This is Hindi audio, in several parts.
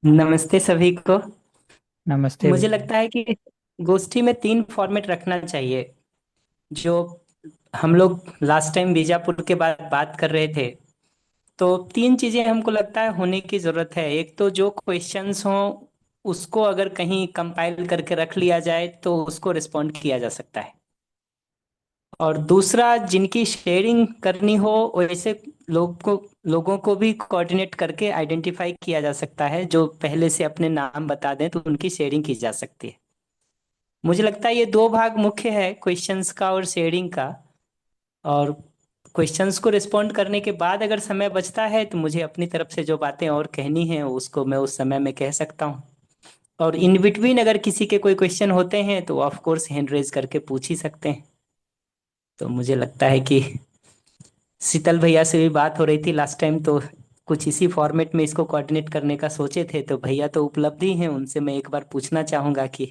नमस्ते सभी को। नमस्ते मुझे भैया। लगता है कि गोष्ठी में तीन फॉर्मेट रखना चाहिए। जो हम लोग लास्ट टाइम बीजापुर के बाद बात कर रहे थे, तो तीन चीजें हमको लगता है होने की जरूरत है। एक तो जो क्वेश्चंस हों उसको अगर कहीं कंपाइल करके रख लिया जाए तो उसको रिस्पॉन्ड किया जा सकता है। और दूसरा, जिनकी शेयरिंग करनी हो वैसे लोगों को भी कोऑर्डिनेट करके आइडेंटिफाई किया जा सकता है, जो पहले से अपने नाम बता दें तो उनकी शेयरिंग की जा सकती है। मुझे लगता है ये दो भाग मुख्य है, क्वेश्चंस का और शेयरिंग का। और क्वेश्चंस को रिस्पॉन्ड करने के बाद अगर समय बचता है तो मुझे अपनी तरफ से जो बातें और कहनी है उसको मैं उस समय में कह सकता हूँ। और इन बिटवीन अगर किसी के कोई क्वेश्चन होते हैं तो ऑफ कोर्स हैंड रेज करके पूछ ही सकते हैं। तो मुझे लगता है कि शीतल भैया से भी बात हो रही थी लास्ट टाइम, तो कुछ इसी फॉर्मेट में इसको कोऑर्डिनेट करने का सोचे थे। तो भैया तो उपलब्ध ही हैं, उनसे मैं एक बार पूछना चाहूंगा कि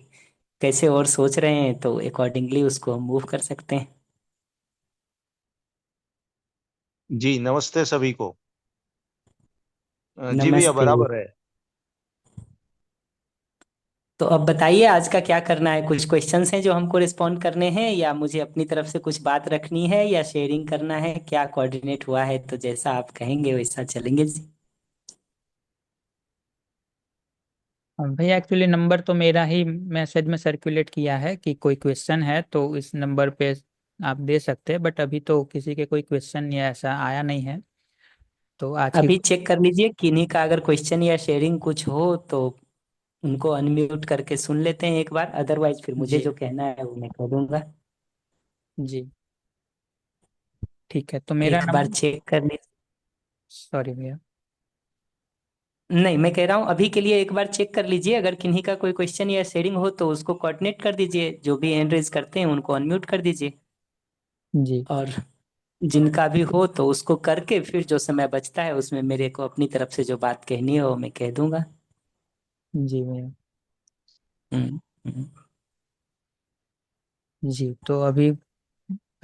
कैसे और सोच रहे हैं, तो अकॉर्डिंगली उसको हम मूव कर सकते हैं। जी नमस्ते सभी को। जी भैया नमस्ते। बराबर है। तो अब बताइए आज का क्या करना है। कुछ क्वेश्चंस हैं जो हमको रिस्पॉन्ड करने हैं, या मुझे अपनी तरफ से कुछ बात रखनी है, या शेयरिंग करना है, क्या कोऑर्डिनेट हुआ है? तो जैसा आप कहेंगे वैसा चलेंगे जी। भैया एक्चुअली नंबर तो मेरा ही मैसेज में सर्कुलेट किया है कि कोई क्वेश्चन है तो इस नंबर पे आप दे सकते हैं, बट अभी तो किसी के कोई क्वेश्चन या ऐसा आया नहीं है। तो आज की अभी चेक कर लीजिए, किन्हीं का अगर क्वेश्चन या शेयरिंग कुछ हो तो उनको अनम्यूट करके सुन लेते हैं एक बार, अदरवाइज फिर मुझे जी जो कहना है वो मैं कह दूंगा। जी ठीक है। तो मेरा एक बार नंबर, चेक कर लीजिए। सॉरी भैया। नहीं, मैं कह रहा हूँ अभी के लिए एक बार चेक कर लीजिए, अगर किन्हीं का कोई क्वेश्चन या शेयरिंग हो तो उसको कोऑर्डिनेट कर दीजिए, जो भी हैंड रेज करते हैं उनको अनम्यूट कर दीजिए। जी और जिनका भी हो तो उसको करके फिर जो समय बचता है उसमें मेरे को अपनी तरफ से जो बात कहनी है वो मैं कह दूंगा। जी भैया। हम्म। हम्म। जी तो अभी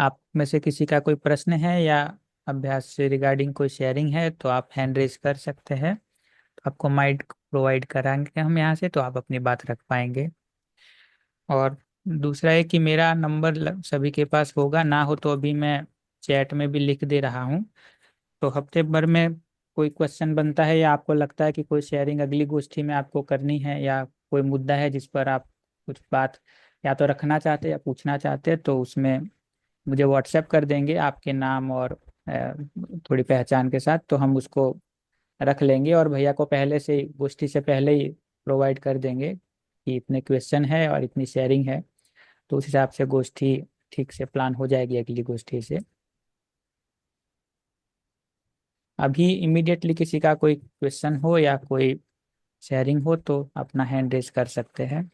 आप में से किसी का कोई प्रश्न है या अभ्यास से रिगार्डिंग कोई शेयरिंग है तो आप हैंड रेज कर सकते हैं। तो आपको माइक प्रोवाइड कराएंगे हम यहाँ से, तो आप अपनी बात रख पाएंगे। और दूसरा है कि मेरा नंबर सभी के पास होगा, ना हो तो अभी मैं चैट में भी लिख दे रहा हूँ। तो हफ्ते भर में कोई क्वेश्चन बनता है या आपको लगता है कि कोई शेयरिंग अगली गोष्ठी में आपको करनी है, या कोई मुद्दा है जिस पर आप कुछ बात या तो रखना चाहते हैं या पूछना चाहते हैं, तो उसमें मुझे व्हाट्सएप कर देंगे आपके नाम और थोड़ी पहचान के साथ, तो हम उसको रख लेंगे और भैया को पहले से गोष्ठी से पहले ही प्रोवाइड कर देंगे कि इतने क्वेश्चन है और इतनी शेयरिंग है। तो उस हिसाब से गोष्ठी ठीक से प्लान हो जाएगी अगली गोष्ठी से। अभी इमीडिएटली किसी का कोई क्वेश्चन हो या कोई शेयरिंग हो तो अपना हैंड रेज कर सकते हैं।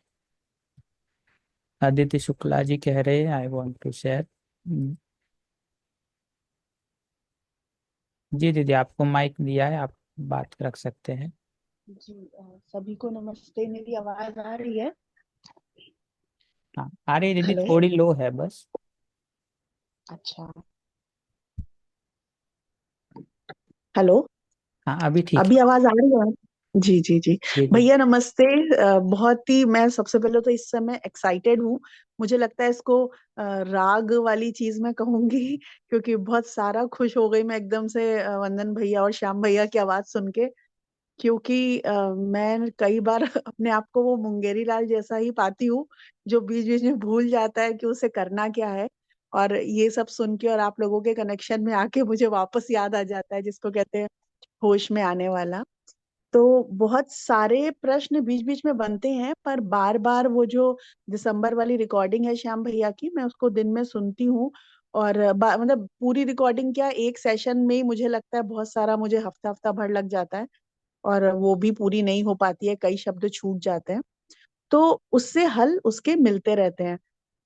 आदित्य शुक्ला जी कह रहे हैं आई वांट टू शेयर। जी दीदी, आपको माइक दिया है, आप बात रख सकते हैं। जी सभी को नमस्ते। मेरी आवाज आ रही है? हाँ आ रही है दीदी, हेलो। थोड़ी लो है बस। अच्छा। हेलो। हाँ अभी ठीक है। अभी आवाज आ रही है? जी जी जी। जी जी। भैया नमस्ते। बहुत ही मैं सबसे पहले तो इस समय एक्साइटेड हूँ। मुझे लगता है इसको राग वाली चीज मैं कहूंगी क्योंकि बहुत सारा खुश हो गई मैं एकदम से वंदन भैया और श्याम भैया की आवाज सुन के। क्योंकि मैं कई बार अपने आप को वो मुंगेरी लाल जैसा ही पाती हूँ जो बीच बीच में भूल जाता है कि उसे करना क्या है। और ये सब सुन के और आप लोगों के कनेक्शन में आके मुझे वापस याद आ जाता है जिसको कहते हैं होश में आने वाला। तो बहुत सारे प्रश्न बीच बीच में बनते हैं पर बार बार वो जो दिसंबर वाली रिकॉर्डिंग है श्याम भैया की मैं उसको दिन में सुनती हूँ। और मतलब पूरी रिकॉर्डिंग क्या एक सेशन में ही मुझे लगता है बहुत सारा मुझे हफ्ता हफ्ता भर लग जाता है। और वो भी पूरी नहीं हो पाती है, कई शब्द छूट जाते हैं। तो उससे हल उसके मिलते रहते हैं।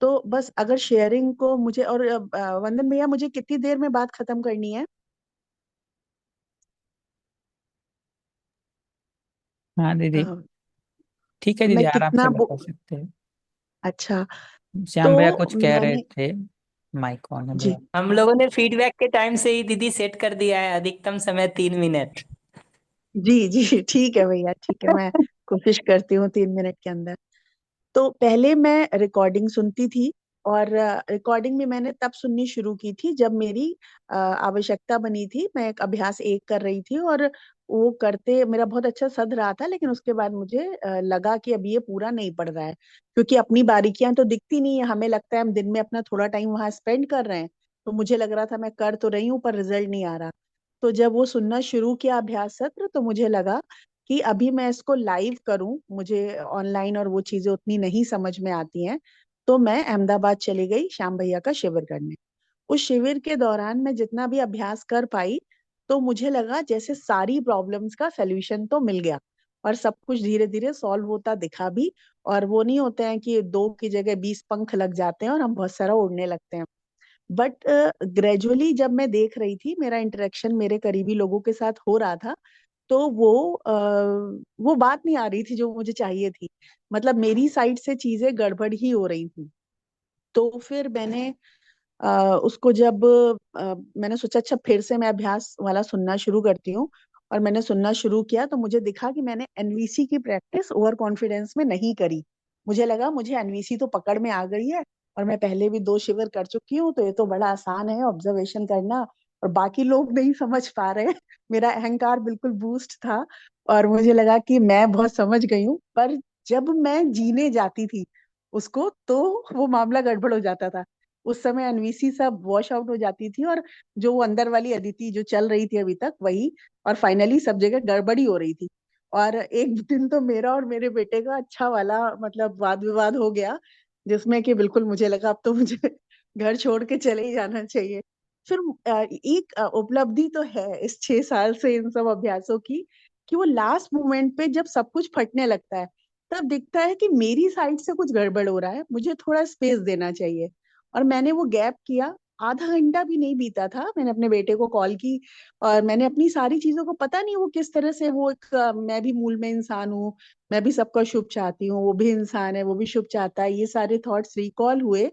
तो बस अगर शेयरिंग को मुझे और वंदन भैया मुझे कितनी देर में बात खत्म करनी है? हाँ दीदी, अ, ठीक है दीदी, मैं आराम से कितना बता सकते हैं। अच्छा। तो श्याम भैया कुछ कह रहे मैंने थे। माइक ऑन है जी भैया। हम लोगों ने फीडबैक के टाइम से ही दीदी सेट कर दिया है, अधिकतम समय 3 मिनट। जी जी ठीक है भैया, ठीक है, मैं कोशिश करती हूँ 3 मिनट के अंदर। तो पहले मैं रिकॉर्डिंग सुनती थी, और रिकॉर्डिंग भी मैंने तब सुननी शुरू की थी जब मेरी आवश्यकता बनी थी। मैं एक अभ्यास एक कर रही थी, और वो करते मेरा बहुत अच्छा सध रहा था, लेकिन उसके बाद मुझे लगा कि अब ये पूरा नहीं पड़ रहा है, क्योंकि अपनी बारीकियां तो दिखती नहीं है। हमें लगता है हम दिन में अपना थोड़ा टाइम वहां स्पेंड कर रहे हैं, तो मुझे लग रहा था मैं कर तो रही हूँ पर रिजल्ट नहीं आ रहा। तो जब वो सुनना शुरू किया अभ्यास सत्र, तो मुझे लगा कि अभी मैं इसको लाइव करूं, मुझे ऑनलाइन और वो चीजें उतनी नहीं समझ में आती हैं। तो मैं अहमदाबाद चली गई श्याम भैया का शिविर करने। उस शिविर के दौरान मैं जितना भी अभ्यास कर पाई, तो मुझे लगा जैसे सारी प्रॉब्लम्स का सलूशन तो मिल गया, और सब कुछ धीरे धीरे सॉल्व होता दिखा भी। और वो नहीं होते हैं कि 2 की जगह 20 पंख लग जाते हैं और हम बहुत सारा उड़ने लगते हैं। बट ग्रेजुअली जब मैं देख रही थी, मेरा इंटरेक्शन मेरे करीबी लोगों के साथ हो रहा था, तो वो बात नहीं आ रही थी जो मुझे चाहिए थी। मतलब मेरी साइड से चीजें गड़बड़ ही हो रही थी। तो फिर मैंने उसको जब मैंने सोचा अच्छा फिर से मैं अभ्यास वाला सुनना शुरू करती हूँ। और मैंने सुनना शुरू किया, तो मुझे दिखा कि मैंने एनवीसी की प्रैक्टिस ओवर कॉन्फिडेंस में नहीं करी। मुझे लगा मुझे एनवीसी तो पकड़ में आ गई है, और मैं पहले भी 2 शिविर कर चुकी हूँ, तो ये तो बड़ा आसान है ऑब्जर्वेशन करना, और बाकी लोग नहीं समझ पा रहे हैं। मेरा अहंकार बिल्कुल बूस्ट था, और मुझे लगा कि मैं बहुत समझ गई हूँ। पर जब मैं जीने जाती थी उसको, तो वो मामला गड़बड़ हो जाता था। उस समय एनवीसी सब वॉश आउट हो जाती थी, और जो वो अंदर वाली अदिति जो चल रही थी अभी तक वही, और फाइनली सब जगह गड़बड़ी हो रही थी। और एक दिन तो मेरा और मेरे बेटे का अच्छा वाला मतलब वाद विवाद हो गया, जिसमें कि बिल्कुल मुझे लगा अब तो मुझे घर छोड़ के चले ही जाना चाहिए। फिर एक उपलब्धि तो है इस 6 साल से इन सब अभ्यासों की, कि वो लास्ट मोमेंट पे जब सब कुछ फटने लगता है, तब दिखता है कि मेरी साइड से कुछ गड़बड़ हो रहा है, मुझे थोड़ा स्पेस देना चाहिए। और मैंने वो गैप किया। आधा घंटा भी नहीं बीता था, मैंने अपने बेटे को कॉल की, और मैंने अपनी सारी चीजों को, पता नहीं वो किस तरह से, वो एक मैं भी मूल में इंसान हूँ, मैं भी सबका शुभ चाहती हूँ, वो भी इंसान है, वो भी शुभ चाहता है, ये सारे थॉट्स रिकॉल हुए,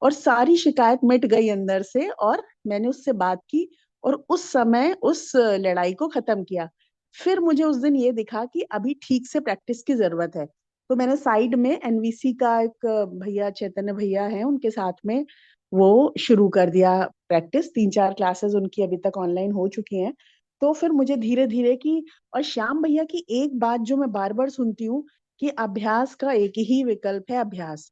और सारी शिकायत मिट गई अंदर से। और मैंने उससे बात की, और उस समय उस लड़ाई को खत्म किया। फिर मुझे उस दिन ये दिखा कि अभी ठीक से प्रैक्टिस की जरूरत है। तो मैंने साइड में एनवीसी का एक भैया, चैतन्य भैया हैं, उनके साथ में वो शुरू कर दिया प्रैक्टिस। 3-4 क्लासेस उनकी अभी तक ऑनलाइन हो चुकी हैं। तो फिर मुझे धीरे धीरे की, और श्याम भैया की एक बात जो मैं बार बार सुनती हूँ, कि अभ्यास का एक ही विकल्प है, अभ्यास।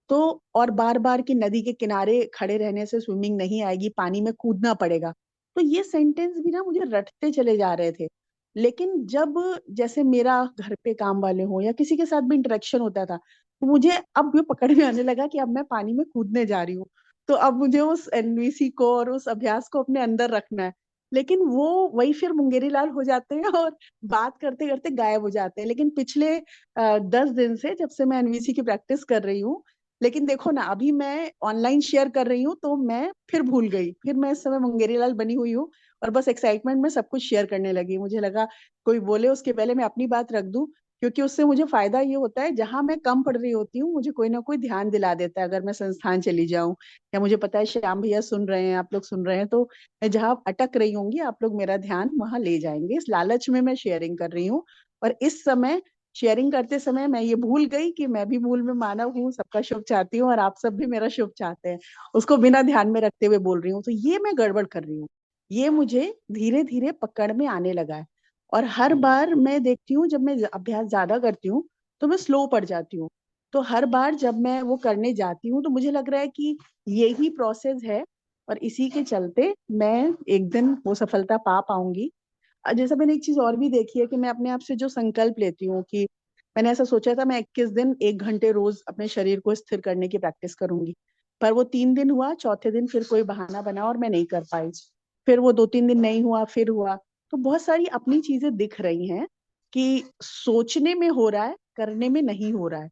तो और बार बार कि नदी के किनारे खड़े रहने से स्विमिंग नहीं आएगी, पानी में कूदना पड़ेगा। तो ये सेंटेंस भी ना मुझे रटते चले जा रहे थे। लेकिन जब जैसे मेरा घर पे काम वाले हो या किसी के साथ भी इंटरेक्शन होता था, तो मुझे अब ये पकड़ में आने लगा कि अब मैं पानी में कूदने जा रही हूँ। तो अब मुझे उस एनवीसी को और उस अभ्यास को अपने अंदर रखना है। लेकिन वो वही फिर मुंगेरी लाल हो जाते हैं, और बात करते करते गायब हो जाते हैं। लेकिन पिछले 10 दिन से, जब से मैं एनवीसी की प्रैक्टिस कर रही हूँ, लेकिन देखो ना, अभी मैं ऑनलाइन शेयर कर रही हूँ, तो मैं फिर भूल गई, फिर मैं इस समय मुंगेरी लाल बनी हुई हूँ, और बस एक्साइटमेंट में सब कुछ शेयर करने लगी। मुझे लगा कोई बोले उसके पहले मैं अपनी बात रख दूं, क्योंकि उससे मुझे फायदा ये होता है, जहां मैं कम पढ़ रही होती हूँ मुझे कोई ना कोई ध्यान दिला देता है, अगर मैं संस्थान चली जाऊं, या मुझे पता है श्याम भैया सुन रहे हैं, आप लोग सुन रहे हैं, तो मैं जहां अटक रही होंगी आप लोग मेरा ध्यान वहां ले जाएंगे। इस लालच में मैं शेयरिंग कर रही हूँ। और इस समय शेयरिंग करते समय मैं ये भूल गई कि मैं भी मूल में मानव हूँ, सबका शुभ चाहती हूँ, और आप सब भी मेरा शुभ चाहते हैं। उसको बिना ध्यान में रखते हुए बोल रही हूँ, तो ये मैं गड़बड़ कर रही हूँ। ये मुझे धीरे धीरे पकड़ में आने लगा है। और हर बार मैं देखती हूँ, जब मैं अभ्यास ज्यादा करती हूँ, तो मैं स्लो पड़ जाती हूँ। तो हर बार जब मैं वो करने जाती हूँ, तो मुझे लग रहा है कि यही प्रोसेस है, और इसी के चलते मैं एक दिन वो सफलता पा पाऊंगी। जैसा मैंने एक चीज और भी देखी है, कि मैं अपने आप से जो संकल्प लेती हूँ, कि मैंने ऐसा सोचा था मैं 21 दिन 1 घंटे रोज अपने शरीर को स्थिर करने की प्रैक्टिस करूंगी। पर वो 3 दिन हुआ, चौथे दिन फिर कोई बहाना बना और मैं नहीं कर पाई। फिर वो 2-3 दिन नहीं हुआ, फिर हुआ। तो बहुत सारी अपनी चीजें दिख रही हैं, कि सोचने में हो रहा है, करने में नहीं हो रहा है।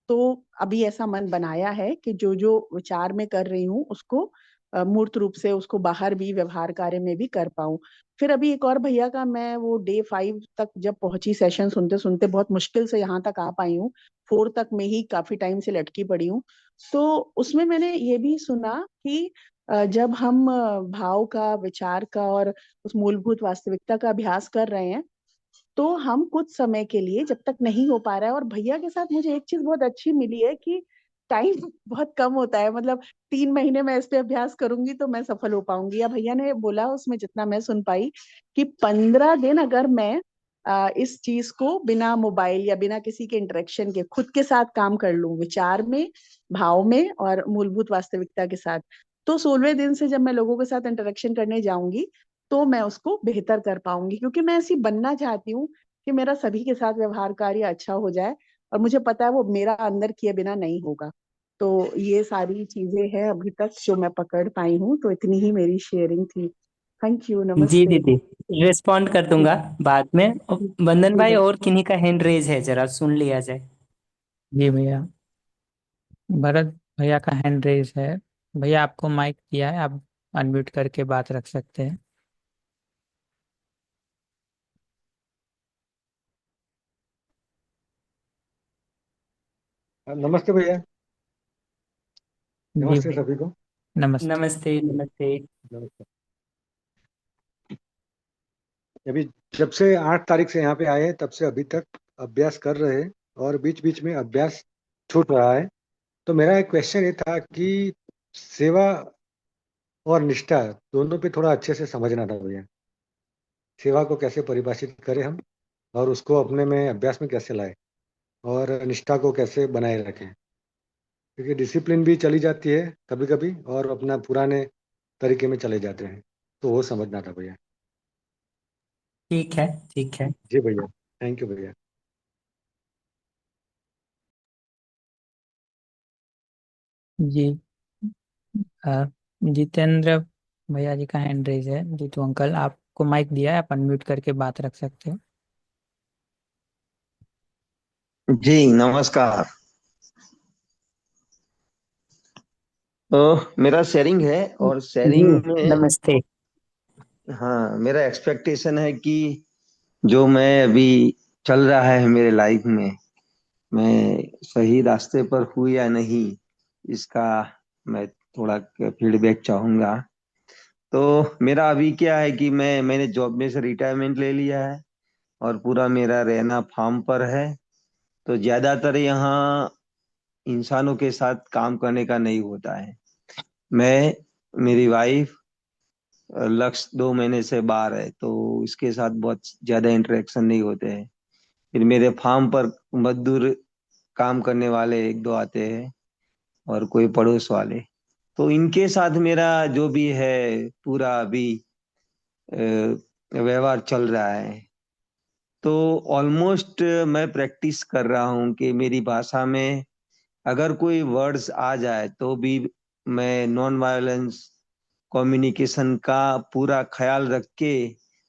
तो अभी ऐसा मन बनाया है कि जो जो विचार में कर रही हूँ उसको मूर्त रूप से, उसको बाहर भी व्यवहार कार्य में भी कर पाऊं। फिर अभी एक और भैया का, मैं वो डे 5 तक जब पहुंची, सेशन सुनते सुनते बहुत मुश्किल से यहाँ तक आ पाई हूँ, 4 तक में ही काफी टाइम से लटकी पड़ी हूँ। तो उसमें मैंने ये भी सुना कि जब हम भाव का, विचार का और उस मूलभूत वास्तविकता का अभ्यास कर रहे हैं, तो हम कुछ समय के लिए, जब तक नहीं हो पा रहा है, और भैया के साथ मुझे एक चीज बहुत अच्छी मिली है कि टाइम बहुत कम होता है। मतलब 3 महीने मैं इस पे अभ्यास करूंगी तो मैं सफल हो पाऊंगी। या भैया ने बोला उसमें, जितना मैं सुन पाई, कि 15 दिन अगर मैं इस चीज को बिना मोबाइल या बिना किसी के इंटरेक्शन के खुद के साथ काम कर लूं, विचार में, भाव में और मूलभूत वास्तविकता के साथ, तो 16वें दिन से जब मैं लोगों के साथ इंटरेक्शन करने जाऊंगी तो मैं उसको बेहतर कर पाऊंगी। क्योंकि मैं ऐसी बनना चाहती हूँ कि मेरा सभी के साथ व्यवहार कार्य अच्छा हो जाए, और मुझे पता है वो मेरा अंदर किए बिना नहीं होगा। तो ये सारी चीजें हैं अभी तक जो मैं पकड़ पाई हूँ। तो इतनी ही मेरी शेयरिंग थी। Thank you. जी नमस्ते। दीदी, रिस्पॉन्ड कर दूंगा बाद में। वंदन जी भाई, भैया। और किन्हीं का हैंड रेज है, जरा सुन लिया जाए। जी भैया, भरत भैया का हैंड रेज है। भैया आपको माइक दिया है, आप अनम्यूट करके बात रख सकते हैं। नमस्ते भैया। जी नमस्ते भैया, सभी को। नमस्ते। नमस्ते नमस्ते। नमस्ते। अभी जब से 8 तारीख से यहाँ पे आए हैं तब से अभी तक अभ्यास कर रहे हैं, और बीच बीच में अभ्यास छूट रहा है। तो मेरा एक क्वेश्चन ये था कि सेवा और निष्ठा दोनों पे थोड़ा अच्छे से समझना था भैया। सेवा को कैसे परिभाषित करें हम, और उसको अपने में अभ्यास में कैसे लाए, और निष्ठा को कैसे बनाए रखें। क्योंकि डिसिप्लिन भी चली जाती है कभी कभी, और अपना पुराने तरीके में चले जाते हैं। तो वो समझना था भैया। ठीक है, ठीक है। जी भैया, थैंक यू भैया। जी, अ, जितेंद्र भैया जी का हैंड रेज है। जीतू अंकल, आपको माइक दिया है, आप अनम्यूट करके बात रख सकते हो। जी नमस्कार। तो मेरा शेयरिंग है, और जी शेयरिंग में नमस्ते। हाँ, मेरा एक्सपेक्टेशन है कि जो मैं अभी चल रहा है मेरे लाइफ में, मैं सही रास्ते पर हूँ या नहीं, इसका मैं थोड़ा फीडबैक चाहूंगा। तो मेरा अभी क्या है कि मैंने जॉब में से रिटायरमेंट ले लिया है, और पूरा मेरा रहना फार्म पर है। तो ज्यादातर यहाँ इंसानों के साथ काम करने का नहीं होता है। मैं, मेरी वाइफ, लक्ष्य 2 महीने से बाहर है, तो इसके साथ बहुत ज्यादा इंटरेक्शन नहीं होते हैं। फिर मेरे फार्म पर मजदूर काम करने वाले एक दो आते हैं, और कोई पड़ोस वाले। तो इनके साथ मेरा जो भी है पूरा अभी व्यवहार चल रहा है। तो ऑलमोस्ट मैं प्रैक्टिस कर रहा हूँ कि मेरी भाषा में अगर कोई वर्ड्स आ जाए तो भी मैं नॉन वायलेंस कम्युनिकेशन का पूरा ख्याल रख के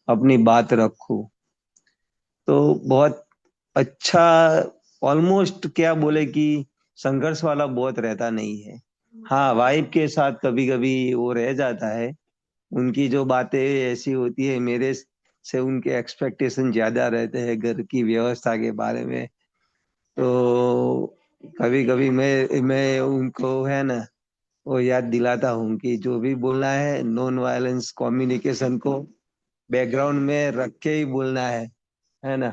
अपनी बात रखूं। तो बहुत अच्छा, ऑलमोस्ट क्या बोले कि संघर्ष वाला बहुत रहता नहीं है। हाँ, वाइफ के साथ कभी कभी वो रह जाता है। उनकी जो बातें ऐसी होती है, मेरे से उनके एक्सपेक्टेशन ज्यादा रहते हैं घर की व्यवस्था के बारे में। तो कभी कभी मैं उनको है ना, वो याद दिलाता हूँ कि जो भी बोलना है नॉन वायलेंस कम्युनिकेशन को बैकग्राउंड में रख के ही बोलना है ना।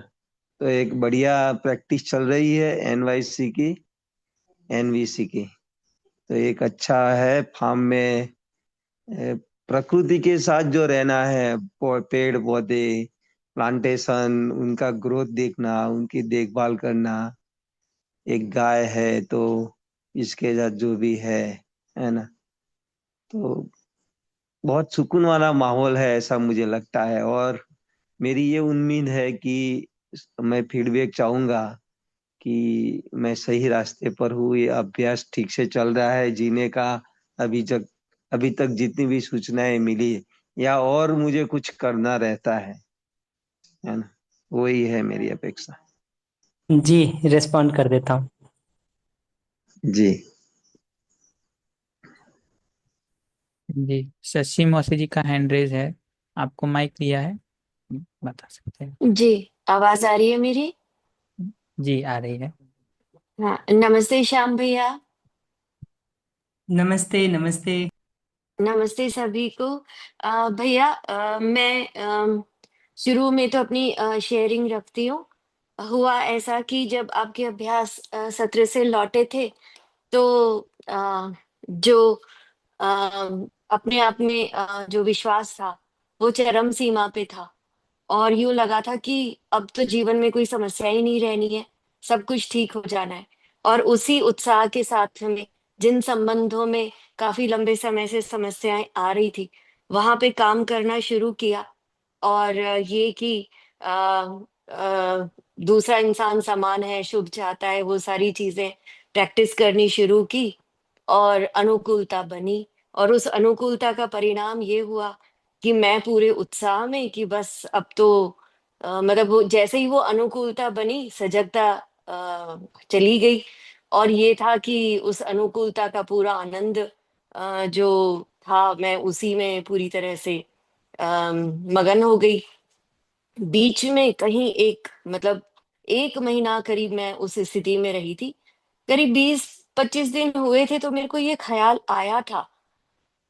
तो एक बढ़िया प्रैक्टिस चल रही है एनवाईसी की, एनवीसी की। तो एक अच्छा है फार्म में प्रकृति के साथ जो रहना है, पेड़ पौधे, प्लांटेशन, उनका ग्रोथ देखना, उनकी देखभाल करना। एक गाय है तो इसके साथ जो भी है ना। तो बहुत सुकून वाला माहौल है ऐसा मुझे लगता है। और मेरी ये उम्मीद है कि मैं फीडबैक चाहूंगा कि मैं सही रास्ते पर हूँ, ये अभ्यास ठीक से चल रहा है जीने का। अभी तक अभी तक जितनी भी सूचनाएं मिली, या और मुझे कुछ करना रहता है ना। वही है मेरी अपेक्षा। जी, रिस्पॉन्ड कर देता हूँ। जी। जी, शशि मौसी जी का हैंड रेज है, आपको माइक दिया है, बता सकते हैं। जी, आवाज आ रही है मेरी? जी, आ रही है। हाँ, नमस्ते श्याम भैया। नमस्ते नमस्ते। नमस्ते सभी को। भैया, मैं शुरू में तो अपनी शेयरिंग रखती हूँ। हुआ ऐसा कि जब आपके अभ्यास सत्र से लौटे थे, तो जो अ, अपने आप में जो विश्वास था, वो चरम सीमा पे था। और यूं लगा था कि अब तो जीवन में कोई समस्या ही नहीं रहनी है, सब कुछ ठीक हो जाना है। और उसी उत्साह के साथ में जिन संबंधों में काफी लंबे समय से समस्याएं आ रही थी, वहां पे काम करना शुरू किया। और ये कि अ, दूसरा इंसान समान है, शुभ चाहता है, वो सारी चीजें प्रैक्टिस करनी शुरू की और अनुकूलता बनी। और उस अनुकूलता का परिणाम ये हुआ कि मैं पूरे उत्साह में कि बस अब तो मतलब वो जैसे ही वो अनुकूलता बनी, सजगता चली गई। और ये था कि उस अनुकूलता का पूरा आनंद जो था, मैं उसी में पूरी तरह से मगन हो गई। बीच में कहीं एक मतलब 1 महीना करीब मैं उस स्थिति में रही थी। करीब 20-25 दिन हुए थे, तो मेरे को ये ख्याल आया था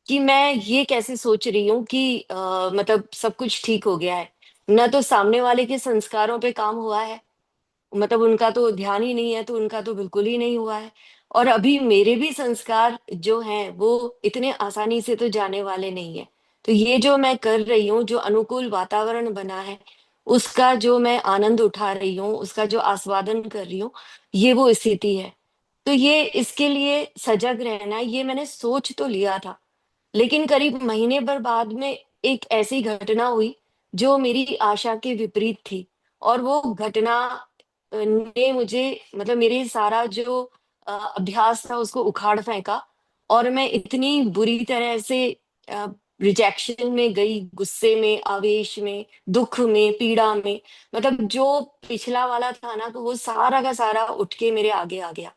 कि मैं ये कैसे सोच रही हूँ कि मतलब सब कुछ ठीक हो गया है। न तो सामने वाले के संस्कारों पे काम हुआ है, मतलब उनका तो ध्यान ही नहीं है, तो उनका तो बिल्कुल ही नहीं हुआ है। और अभी मेरे भी संस्कार जो हैं वो इतने आसानी से तो जाने वाले नहीं है। तो ये जो मैं कर रही हूँ, जो अनुकूल वातावरण बना है, उसका जो मैं आनंद उठा रही हूँ, उसका जो आस्वादन कर रही हूँ, ये वो स्थिति है। तो ये इसके लिए सजग रहना, ये मैंने सोच तो लिया था। लेकिन करीब महीने भर बाद में एक ऐसी घटना हुई जो मेरी आशा के विपरीत थी। और वो घटना ने मुझे मतलब मेरे सारा जो अभ्यास था उसको उखाड़ फेंका। और मैं इतनी बुरी तरह से रिजेक्शन में गई, गुस्से में, आवेश में, दुख में, पीड़ा में। मतलब जो पिछला वाला था ना, तो वो सारा का सारा उठ के मेरे आगे आ गया।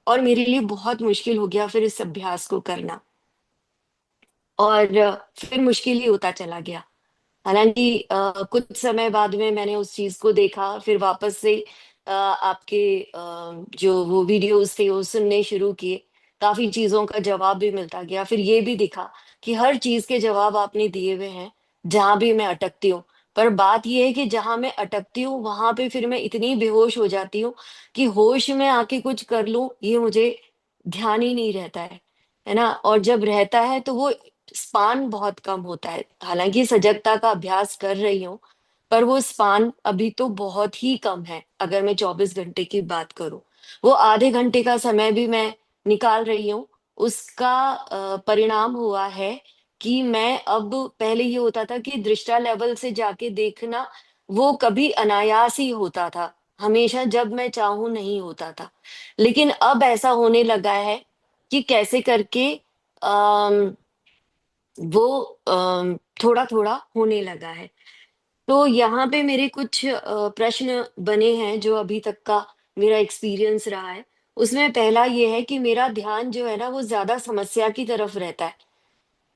और मेरे लिए बहुत मुश्किल हो गया फिर इस अभ्यास को करना। और फिर मुश्किल ही होता चला गया। हालांकि कुछ समय बाद में मैंने उस चीज को देखा, फिर वापस से आपके जो वो वीडियोस थे वो सुनने शुरू किए। काफी चीजों का जवाब भी मिलता गया। फिर ये भी दिखा कि हर चीज के जवाब आपने दिए हुए हैं, जहां भी मैं अटकती हूँ। पर बात ये है कि जहां मैं अटकती हूँ वहां पे फिर मैं इतनी बेहोश हो जाती हूँ कि होश में आके कुछ कर लूं, ये मुझे ध्यान ही नहीं रहता है ना। और जब रहता है तो वो स्पान बहुत कम होता है। हालांकि सजगता का अभ्यास कर रही हूँ, पर वो स्पान अभी तो बहुत ही कम है। अगर मैं 24 घंटे की बात करूं, वो आधे घंटे का समय भी मैं निकाल रही हूँ। उसका परिणाम हुआ है कि मैं अब, पहले ये होता था कि दृष्टा लेवल से जाके देखना वो कभी अनायास ही होता था, हमेशा जब मैं चाहूं नहीं होता था। लेकिन अब ऐसा होने लगा है कि कैसे करके वो थोड़ा थोड़ा होने लगा है। तो यहाँ पे मेरे कुछ प्रश्न बने हैं जो अभी तक का मेरा एक्सपीरियंस रहा है। उसमें पहला ये है कि मेरा ध्यान जो है ना, वो ज्यादा समस्या की तरफ रहता है।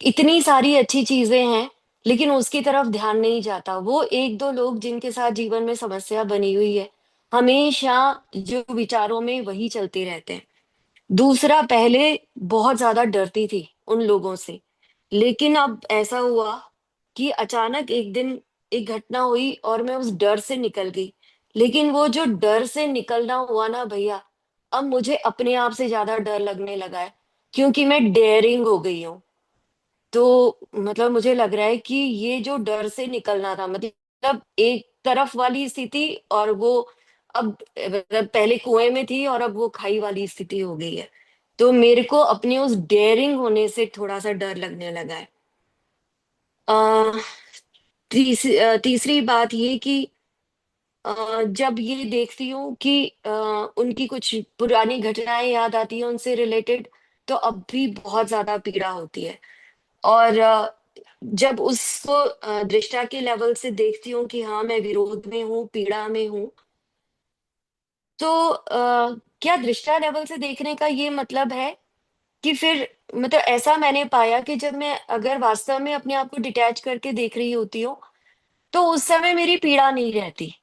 इतनी सारी अच्छी चीजें हैं, लेकिन उसकी तरफ ध्यान नहीं जाता। वो एक दो लोग जिनके साथ जीवन में समस्या बनी हुई है, हमेशा जो विचारों में वही चलते रहते हैं। दूसरा, पहले बहुत ज्यादा डरती थी उन लोगों से। लेकिन अब ऐसा हुआ कि अचानक एक दिन एक घटना हुई और मैं उस डर से निकल गई। लेकिन वो जो डर से निकलना हुआ ना भैया, अब मुझे अपने आप से ज्यादा डर लगने लगा है, क्योंकि मैं डेयरिंग हो गई हूँ। तो मतलब मुझे लग रहा है कि ये जो डर से निकलना था, मतलब एक तरफ वाली स्थिति, और वो अब मतलब पहले कुएं में थी और अब वो खाई वाली स्थिति हो गई है। तो मेरे को अपने उस डेयरिंग होने से थोड़ा सा डर लगने लगा है। अ, तीसरी बात ये कि जब ये देखती हूँ कि उनकी कुछ पुरानी घटनाएं याद आती है उनसे रिलेटेड, तो अब भी बहुत ज्यादा पीड़ा होती है। और जब उसको दृष्टा के लेवल से देखती हूँ कि हाँ मैं विरोध में हूँ, पीड़ा में हूँ, तो क्या दृष्टा लेवल से देखने का ये मतलब है कि फिर, मतलब ऐसा मैंने पाया कि जब मैं अगर वास्तव में अपने आप को डिटैच करके देख रही होती हूँ, तो उस समय मेरी पीड़ा नहीं रहती।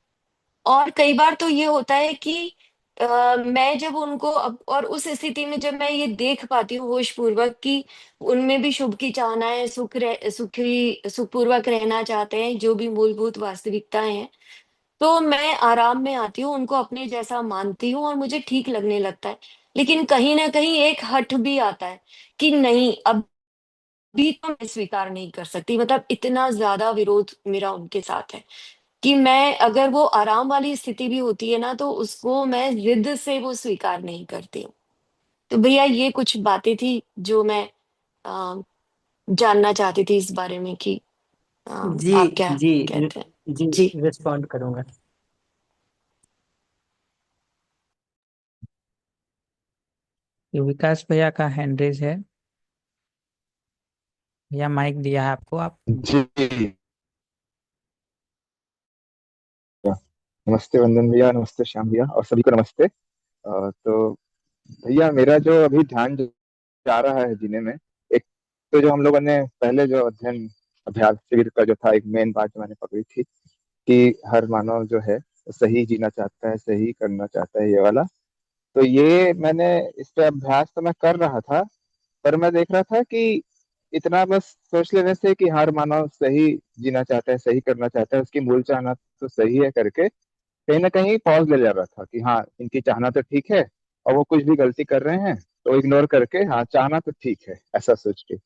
और कई बार तो ये होता है कि मैं जब उनको और उस स्थिति में जब मैं ये देख पाती हूँ होशपूर्वक कि उनमें भी शुभ की चाहनाएँ, सुखपूर्वक रहना चाहते हैं, जो भी मूलभूत वास्तविकताएँ हैं, तो मैं आराम में आती हूँ, उनको अपने जैसा मानती हूँ और मुझे ठीक लगने लगता है। लेकिन कहीं न कहीं एक हठ भी आता है कि नहीं, अभी तो मैं स्वीकार नहीं कर सकती, मतलब इतना ज़्यादा विरोध मेरा उनके साथ है कि मैं, अगर वो आराम वाली स्थिति भी होती है ना, तो उसको मैं ज़िद से वो स्वीकार नहीं करती हूँ। तो भैया ये कुछ बातें थी जो मैं अ, जानना चाहती थी इस बारे में कि अ, जी आप क्या जी कहते हैं? जी जी। रिस्पॉन्ड करूंगा। ये विकास भैया का हैंड रेज है। भैया माइक दिया है आपको, आप। जी। नमस्ते वंदन भैया, नमस्ते श्याम भैया, और सभी को नमस्ते। तो भैया मेरा जो अभी ध्यान जो जा रहा है जीने में, एक तो जो हम लोगों ने पहले जो अध्ययन अभ्यास शिविर का जो था, एक मेन बात जो मैंने पकड़ी थी कि हर मानव जो है सही जीना चाहता है, सही करना चाहता है, ये वाला। तो ये मैंने इस पे अभ्यास तो मैं कर रहा था, पर मैं देख रहा था कि इतना बस सोच लेने से कि हर मानव सही जीना चाहता है, सही करना चाहता है, उसकी मूल चाहना तो सही है करके कहीं ना कहीं पॉज ले जा रहा था कि हाँ इनकी चाहना तो ठीक है, और वो कुछ भी गलती कर रहे हैं तो इग्नोर करके हाँ चाहना तो ठीक है ऐसा सोच के।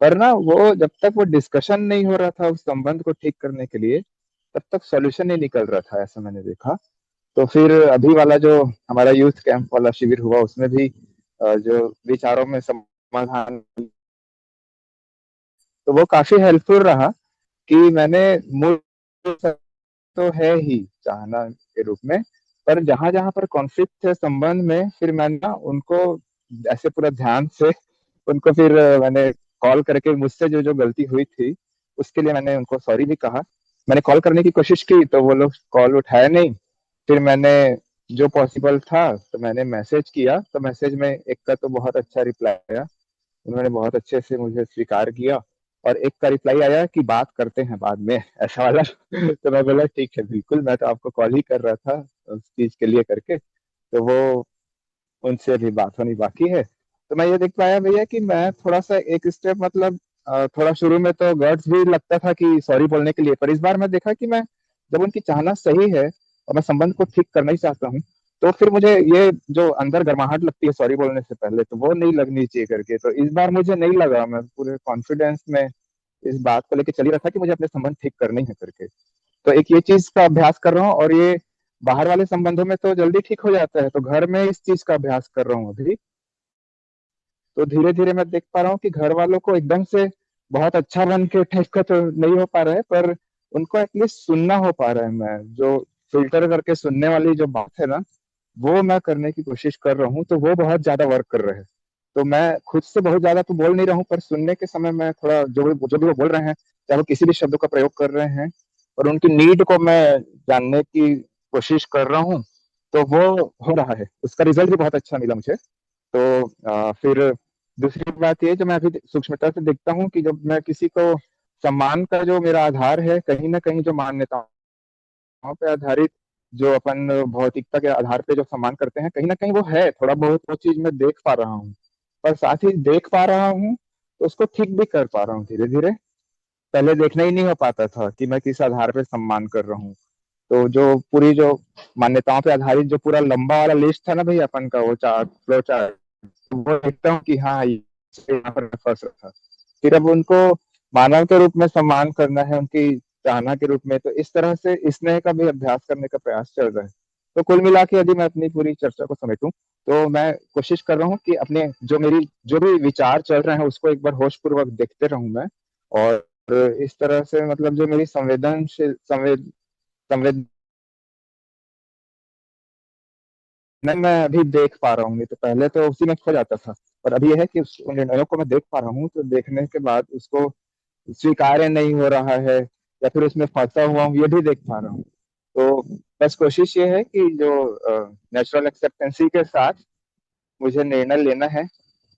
पर ना वो जब तक वो डिस्कशन नहीं हो रहा था उस संबंध को ठीक करने के लिए, तब तक सॉल्यूशन नहीं निकल रहा था, ऐसा मैंने देखा। तो फिर अभी वाला जो हमारा यूथ कैंप वाला शिविर हुआ उसमें भी जो विचारों में समाधान, तो वो काफी हेल्पफुल रहा कि मैंने मूल तो है ही चाहना के रूप में, पर जहां जहां पर कॉन्फ्लिक्ट थे संबंध में, फिर मैंने ना उनको ऐसे पूरा ध्यान से उनको फिर मैंने कॉल करके मुझसे जो जो गलती हुई थी उसके लिए मैंने उनको सॉरी भी कहा। मैंने कॉल करने की कोशिश की तो वो लोग कॉल उठाया नहीं। फिर मैंने जो पॉसिबल था तो मैंने मैसेज किया, तो मैसेज में एक का तो बहुत अच्छा रिप्लाई आया, उन्होंने बहुत अच्छे से मुझे स्वीकार किया। और एक का रिप्लाई आया कि बात करते हैं बाद में, ऐसा वाला। तो मैं बोला ठीक है बिल्कुल, मैं तो आपको कॉल ही कर रहा था उस चीज के लिए करके। तो वो उनसे भी बात होनी बाकी है। तो मैं ये देख पाया भैया कि मैं थोड़ा सा एक स्टेप मतलब थोड़ा शुरू में तो गट्स भी लगता था कि सॉरी बोलने के लिए, पर इस बार मैं देखा कि मैं जब उनकी चाहना सही है और मैं संबंध को ठीक करना ही चाहता हूँ, तो फिर मुझे ये जो अंदर गर्माहट लगती है सॉरी बोलने से पहले, तो वो नहीं लगनी चाहिए करके। तो इस बार मुझे नहीं लगा, मैं पूरे कॉन्फिडेंस में इस बात को लेकर चल ही रहा था कि मुझे अपने संबंध ठीक करने ही है करके। तो एक ये चीज का अभ्यास कर रहा हूँ, और ये बाहर वाले संबंधों में तो जल्दी ठीक हो जाता है, तो घर में इस चीज का अभ्यास कर रहा हूँ अभी। तो धीरे धीरे मैं देख पा रहा हूँ कि घर वालों को एकदम से बहुत अच्छा बन के टाइप का तो नहीं हो पा रहा है, पर उनको एटलीस्ट सुनना हो पा रहा है। मैं जो फिल्टर करके सुनने वाली जो बात है ना, वो मैं करने की कोशिश कर रहा हूँ, तो वो बहुत ज्यादा वर्क कर रहे हैं। तो मैं खुद से बहुत ज्यादा तो बोल नहीं रहा हूँ, पर सुनने के समय मैं थोड़ा जो भी वो बोल रहे हैं, चाहे वो किसी भी शब्दों का प्रयोग कर रहे हैं, और उनकी नीड को मैं जानने की कोशिश कर रहा हूँ। तो वो हो रहा है, उसका रिजल्ट भी बहुत अच्छा मिला मुझे। तो फिर दूसरी बात ये जो मैं अभी सूक्ष्मता से देखता हूँ कि जब मैं किसी को, सम्मान का जो मेरा आधार है कहीं ना कहीं जो मान्यताओं पे आधारित, जो अपन भौतिकता के आधार पे जो सम्मान करते हैं, कहीं ना कहीं वो है थोड़ा बहुत, वो चीज मैं देख पा रहा हूँ। पर साथ ही देख पा रहा हूँ तो उसको ठीक भी कर पा रहा हूँ धीरे धीरे। पहले देखना ही नहीं हो पाता था कि मैं किस आधार पे सम्मान कर रहा हूँ। तो जो पूरी जो मान्यताओं पे आधारित जो पूरा लंबा वाला लिस्ट था ना भैया अपन का, वो चार्ट, फ्लो चार्ट, वो देखता हूँ कि हाँ ये यहाँ पर मैं फंस रहा था। फिर अब उनको मानव के रूप में सम्मान करना है, उनकी चाहना के रूप में, तो इस तरह से स्नेह का भी अभ्यास करने का प्रयास चल रहा है। तो कुल मिला के यदि मैं अपनी पूरी चर्चा को समेटूं, तो मैं कोशिश कर रहा हूँ कि अपने जो भी विचार चल रहे हैं उसको एक बार होशपूर्वक देखते रहूं मैं। और इस तरह से मतलब जो मेरी संवेदनशील संवेद नहीं, मैं अभी देख पा रहा हूँ, नहीं तो पहले तो उसी में खो जाता था। और अभी यह है कि उन निर्णयों को मैं देख पा रहा हूँ, तो देखने के बाद उसको स्वीकार्य नहीं हो रहा है या फिर उसमें फंसा हुआ हूँ, ये भी देख पा रहा हूँ। तो बस कोशिश ये है कि जो नेचुरल एक्सेप्टेंसी के साथ मुझे निर्णय लेना है,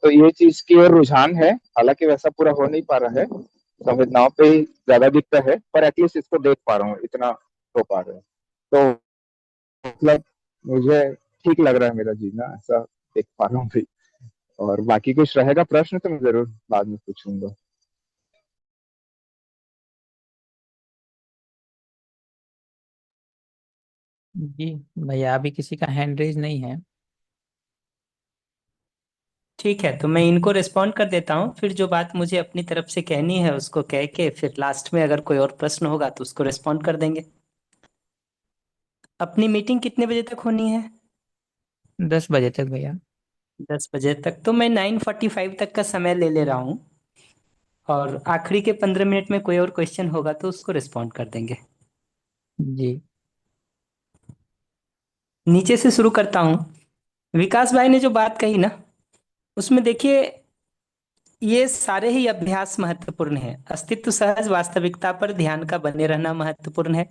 तो ये चीज की ओर रुझान है। हालांकि वैसा पूरा हो नहीं पा रहा है, संवेदनाओं पे ही ज्यादा दिखता है, पर एटलीस्ट इसको देख पा रहा हूँ, इतना हो पा रहा है। तो मतलब मुझे ठीक लग रहा है मेरा जीना, ऐसा देख पा रहा हूँ भी। और बाकी कुछ रहेगा प्रश्न तो मैं जरूर बाद में पूछूंगा। जी भैया, अभी किसी का हैंड रेज नहीं है। ठीक है, तो मैं इनको रिस्पॉन्ड कर देता हूँ, फिर जो बात मुझे अपनी तरफ से कहनी है उसको कह के फिर लास्ट में अगर कोई और प्रश्न होगा तो उसको रिस्पॉन्ड कर देंगे। अपनी मीटिंग कितने बजे तक होनी है? 10 बजे तक भैया। 10 बजे तक, तो मैं 9:45 तक का समय ले ले रहा हूँ, और आखिरी के 15 मिनट में कोई और क्वेश्चन होगा तो उसको रिस्पॉन्ड कर देंगे। जी। नीचे से शुरू करता हूँ। विकास भाई ने जो बात कही ना, उसमें देखिए ये सारे ही अभ्यास महत्वपूर्ण है। अस्तित्व सहज वास्तविकता पर ध्यान का बने रहना महत्वपूर्ण है।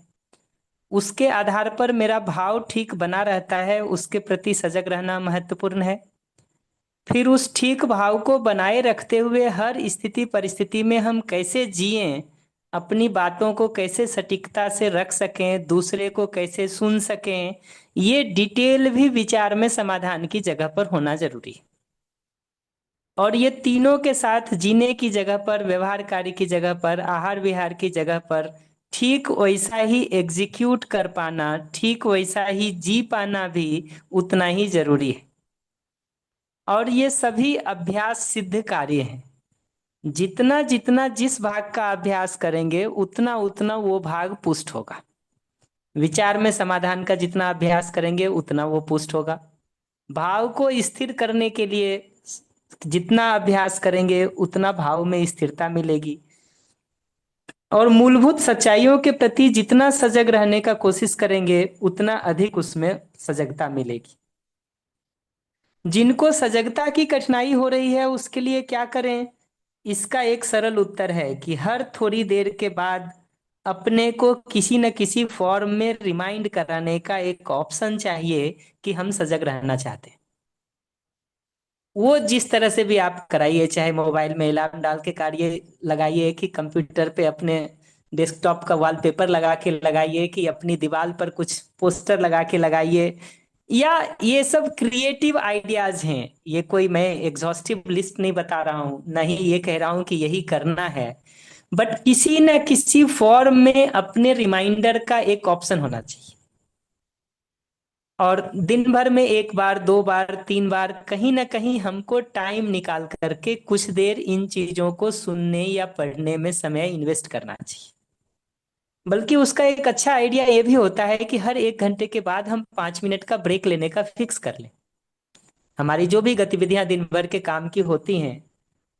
उसके आधार पर मेरा भाव ठीक बना रहता है, उसके प्रति सजग रहना महत्वपूर्ण है। फिर उस ठीक भाव को बनाए रखते हुए हर स्थिति परिस्थिति में हम कैसे जिएं, अपनी बातों को कैसे सटीकता से रख सकें, दूसरे को कैसे सुन सकें, ये डिटेल भी विचार में समाधान की जगह पर होना जरूरी है। और ये तीनों के साथ जीने की जगह पर, व्यवहार कार्य की जगह पर, आहार विहार की जगह पर ठीक वैसा ही एग्जीक्यूट कर पाना, ठीक वैसा ही जी पाना भी उतना ही जरूरी है। और ये सभी अभ्यास सिद्ध कार्य हैं। जितना जितना जिस भाग का अभ्यास करेंगे उतना उतना वो भाग पुष्ट होगा। विचार में समाधान का जितना अभ्यास करेंगे उतना वो पुष्ट होगा। भाव को स्थिर करने के लिए जितना अभ्यास करेंगे उतना भाव में स्थिरता मिलेगी। और मूलभूत सच्चाइयों के प्रति जितना सजग रहने का कोशिश करेंगे उतना अधिक उसमें सजगता मिलेगी। जिनको सजगता की कठिनाई हो रही है उसके लिए क्या करें? इसका एक सरल उत्तर है कि हर थोड़ी देर के बाद अपने को किसी न किसी फॉर्म में रिमाइंड कराने का एक ऑप्शन चाहिए कि हम सजग रहना चाहते हैं। वो जिस तरह से भी आप कराइए, चाहे मोबाइल में अलार्म डाल के कार्य लगाइए, कि कंप्यूटर पे अपने डेस्कटॉप का वॉलपेपर लगा के लगाइए, कि अपनी दीवार पर कुछ पोस्टर लगा के लगाइए, या ये सब क्रिएटिव आइडियाज हैं। ये कोई मैं एग्जॉस्टिव लिस्ट नहीं बता रहा हूँ, नहीं ये कह रहा हूँ कि यही करना है, बट किसी न किसी फॉर्म में अपने रिमाइंडर का एक ऑप्शन होना चाहिए। और दिन भर में एक बार, 2 बार, 3 बार कहीं ना कहीं हमको टाइम निकाल करके कुछ देर इन चीजों को सुनने या पढ़ने में समय इन्वेस्ट करना चाहिए। बल्कि उसका एक अच्छा आइडिया ये भी होता है कि हर 1 घंटे के बाद हम 5 मिनट का ब्रेक लेने का फिक्स कर लें। हमारी जो भी गतिविधियां दिन भर के काम की होती हैं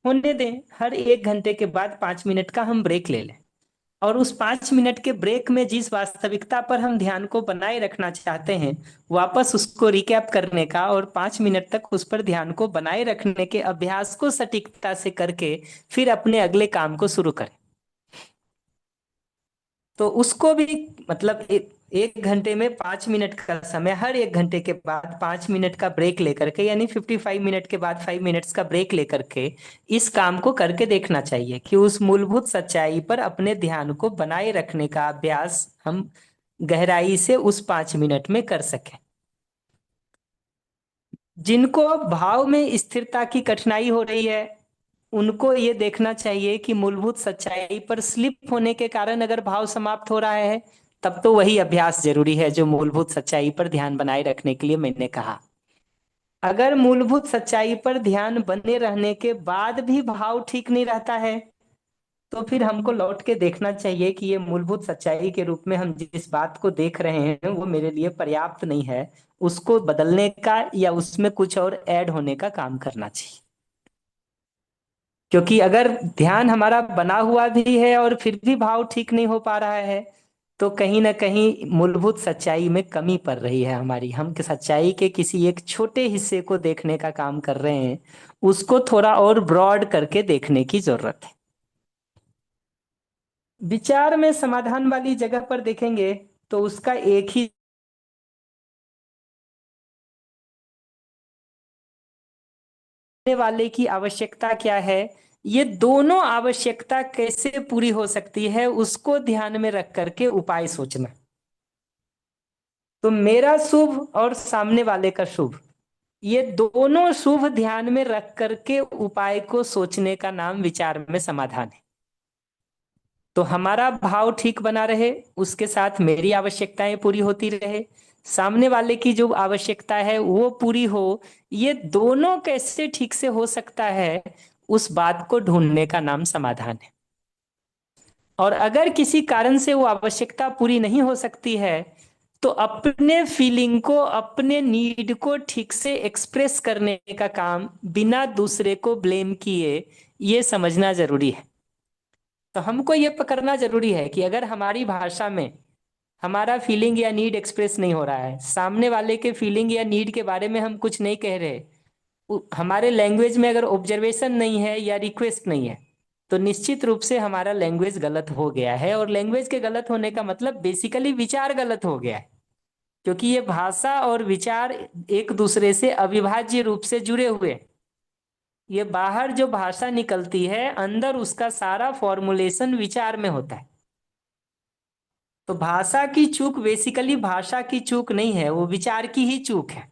होने दें, हर 1 घंटे के बाद 5 मिनट का हम ब्रेक ले लें। और उस 5 मिनट के ब्रेक में जिस वास्तविकता पर हम ध्यान को बनाए रखना चाहते हैं, वापस उसको रिकैप करने का, और 5 मिनट तक उस पर ध्यान को बनाए रखने के अभ्यास को सटीकता से करके फिर अपने अगले काम को शुरू करें। तो उसको भी मतलब 1 घंटे में 5 मिनट का समय, हर 1 घंटे के बाद 5 मिनट का ब्रेक लेकर के, यानी 55 मिनट के बाद 5 मिनट्स का ब्रेक लेकर के इस काम को करके देखना चाहिए कि उस मूलभूत सच्चाई पर अपने ध्यान को बनाए रखने का अभ्यास हम गहराई से उस 5 मिनट में कर सकें। जिनको भाव में स्थिरता की कठिनाई हो रही है उनको ये देखना चाहिए कि मूलभूत सच्चाई पर स्लिप होने के कारण अगर भाव समाप्त हो रहा है, तब तो वही अभ्यास जरूरी है जो मूलभूत सच्चाई पर ध्यान बनाए रखने के लिए मैंने कहा। अगर मूलभूत सच्चाई पर ध्यान बने रहने के बाद भी भाव ठीक नहीं रहता है, तो फिर हमको लौट के देखना चाहिए कि ये मूलभूत सच्चाई के रूप में हम जिस बात को देख रहे हैं वो मेरे लिए पर्याप्त नहीं है। उसको बदलने का या उसमें कुछ और ऐड होने का काम करना चाहिए। क्योंकि अगर ध्यान हमारा बना हुआ भी है और फिर भी भाव ठीक नहीं हो पा रहा है, तो कहीं ना कहीं मूलभूत सच्चाई में कमी पड़ रही है हमारी। हम सच्चाई के किसी एक छोटे हिस्से को देखने का काम कर रहे हैं, उसको थोड़ा और ब्रॉड करके देखने की जरूरत है। विचार में समाधान वाली जगह पर देखेंगे तो उसका एक ही वाले की आवश्यकता क्या है, ये दोनों आवश्यकता कैसे पूरी हो सकती है, उसको ध्यान में रख करके उपाय सोचना। तो मेरा शुभ और सामने वाले का शुभ, ये दोनों शुभ ध्यान में रख करके उपाय को सोचने का नाम विचार में समाधान है। तो हमारा भाव ठीक बना रहे, उसके साथ मेरी आवश्यकताएं पूरी होती रहे, सामने वाले की जो आवश्यकता है वो पूरी हो, ये दोनों कैसे ठीक से हो सकता है, उस बात को ढूंढने का नाम समाधान है। और अगर किसी कारण से वो आवश्यकता पूरी नहीं हो सकती है, तो अपने फीलिंग को, अपने नीड को ठीक से एक्सप्रेस करने का काम बिना दूसरे को ब्लेम किए, ये समझना जरूरी है। तो हमको ये पकड़ना जरूरी है कि अगर हमारी भाषा में हमारा फीलिंग या नीड एक्सप्रेस नहीं हो रहा है, सामने वाले के फीलिंग या नीड के बारे में हम कुछ नहीं कह रहे, हमारे लैंग्वेज में अगर ऑब्जर्वेशन नहीं है या रिक्वेस्ट नहीं है, तो निश्चित रूप से हमारा लैंग्वेज गलत हो गया है। और लैंग्वेज के गलत होने का मतलब बेसिकली विचार गलत हो गया है, क्योंकि ये भाषा और विचार एक दूसरे से अविभाज्य रूप से जुड़े हुए हैं। ये बाहर जो भाषा निकलती है, अंदर उसका सारा फॉर्मुलेशन विचार में होता है। तो भाषा की चूक बेसिकली भाषा की चूक नहीं है, वो विचार की ही चूक है।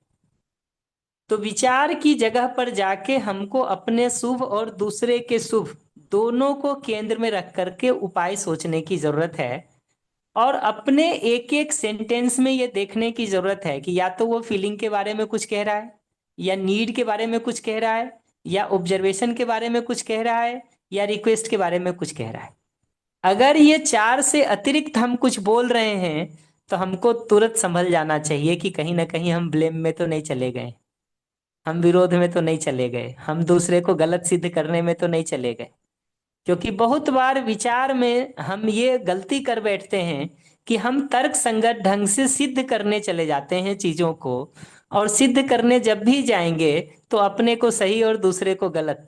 तो विचार की जगह पर जाके हमको अपने शुभ और दूसरे के शुभ दोनों को केंद्र में रख करके उपाय सोचने की जरूरत है। और अपने एक एक सेंटेंस में ये देखने की जरूरत है कि या तो वो फीलिंग के बारे में कुछ कह रहा है, या नीड के बारे में कुछ कह रहा है, या ऑब्जर्वेशन के बारे में कुछ कह रहा है, या रिक्वेस्ट के बारे में कुछ कह रहा है। अगर ये चार से अतिरिक्त हम कुछ बोल रहे हैं, तो हमको तुरंत संभल जाना चाहिए कि कहीं ना कहीं हम ब्लेम में तो नहीं चले गए, हम विरोध में तो नहीं चले गए, हम दूसरे को गलत सिद्ध करने में तो नहीं चले गए। क्योंकि बहुत बार विचार में हम ये गलती कर बैठते हैं कि हम तर्क संगत ढंग से सिद्ध करने चले जाते हैं चीजों को, और सिद्ध करने जब भी जाएंगे तो अपने को सही और दूसरे को गलत,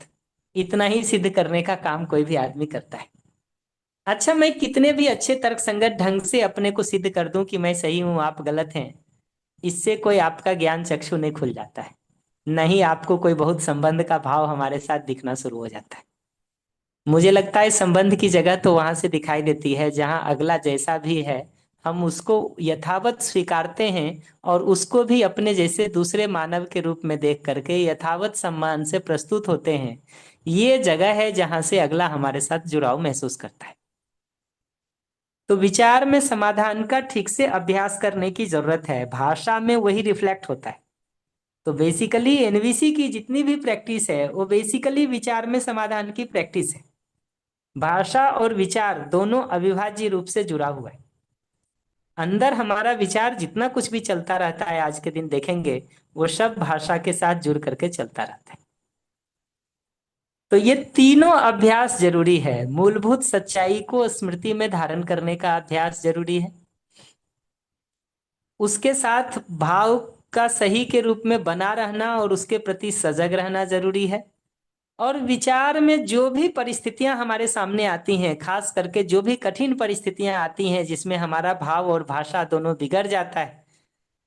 इतना ही सिद्ध करने का काम कोई भी आदमी करता है। अच्छा, मैं कितने भी अच्छे तर्क संगत ढंग से अपने को सिद्ध कर दूं कि मैं सही हूं, आप गलत हैं, इससे कोई आपका ज्ञान चक्षु नहीं खुल जाता है, नहीं आपको कोई बहुत संबंध का भाव हमारे साथ दिखना शुरू हो जाता है। मुझे लगता है संबंध की जगह तो वहां से दिखाई देती है जहां अगला जैसा भी है, हम उसको यथावत स्वीकारते हैं, और उसको भी अपने जैसे दूसरे मानव के रूप में देख करके यथावत सम्मान से प्रस्तुत होते हैं। ये जगह है जहां से अगला हमारे साथ जुड़ाव महसूस करता है। तो विचार में समाधान का ठीक से अभ्यास करने की जरूरत है, भाषा में वही रिफ्लेक्ट होता है। तो बेसिकली एनवीसी की जितनी भी प्रैक्टिस है वो बेसिकली विचार में समाधान की प्रैक्टिस है। भाषा और विचार दोनों अविभाज्य रूप से जुड़ा हुआ है। अंदर हमारा विचार जितना कुछ भी चलता रहता है, आज के दिन देखेंगे वो सब भाषा के साथ जुड़ करके चलता रहता है। तो ये तीनों अभ्यास जरूरी है। मूलभूत सच्चाई को स्मृति में धारण करने का अभ्यास जरूरी है, उसके साथ भाव का सही के रूप में बना रहना और उसके प्रति सजग रहना जरूरी है। और विचार में जो भी परिस्थितियां हमारे सामने आती हैं, खास करके जो भी कठिन परिस्थितियां आती हैं जिसमें हमारा भाव और भाषा दोनों बिगड़ जाता है,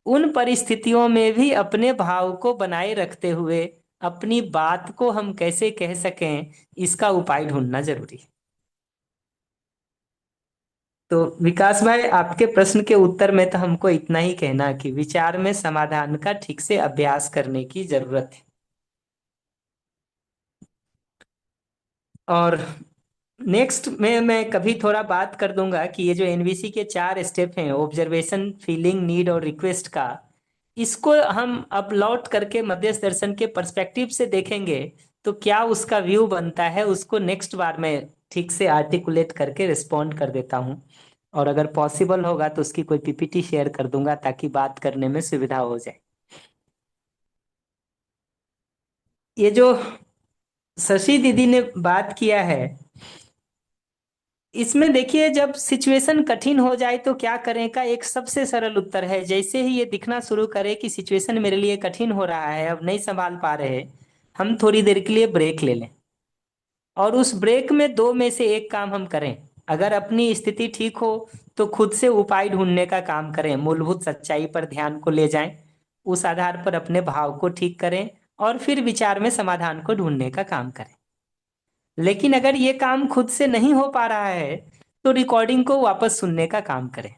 उन परिस्थितियों में भी अपने भाव को बनाए रखते हुए अपनी बात को हम कैसे कह सकें, इसका उपाय ढूंढना जरूरी है। तो विकास भाई, आपके प्रश्न के उत्तर में तो हमको इतना ही कहना कि विचार में समाधान का ठीक से अभ्यास करने की जरूरत है। और नेक्स्ट में मैं कभी थोड़ा बात कर दूंगा कि ये जो एनवीसी के 4 स्टेप हैं, ऑब्जर्वेशन, फीलिंग, नीड और रिक्वेस्ट का, इसको हम अब लौट करके मध्यस्थ दर्शन के पर्सपेक्टिव से देखेंगे तो क्या उसका व्यू बनता है, उसको नेक्स्ट बार मैं ठीक से आर्टिकुलेट करके रिस्पॉन्ड कर देता हूँ। और अगर पॉसिबल होगा तो उसकी कोई पीपीटी शेयर कर दूंगा ताकि बात करने में सुविधा हो जाए। ये जो शशि दीदी ने बात किया है, इसमें देखिए जब सिचुएशन कठिन हो जाए तो क्या करें का एक सबसे सरल उत्तर है, जैसे ही ये दिखना शुरू करे कि सिचुएशन मेरे लिए कठिन हो रहा है, अब नहीं संभाल पा रहे, हम थोड़ी देर के लिए ब्रेक ले लें। और उस ब्रेक में दो में से एक काम हम करें। अगर अपनी स्थिति ठीक हो तो खुद से उपाय ढूंढने का काम करें, मूलभूत सच्चाई पर ध्यान को ले जाएं, उस आधार पर अपने भाव को ठीक करें, और फिर विचार में समाधान को ढूंढने का काम करें। लेकिन अगर ये काम खुद से नहीं हो पा रहा है तो रिकॉर्डिंग को वापस सुनने का काम करें।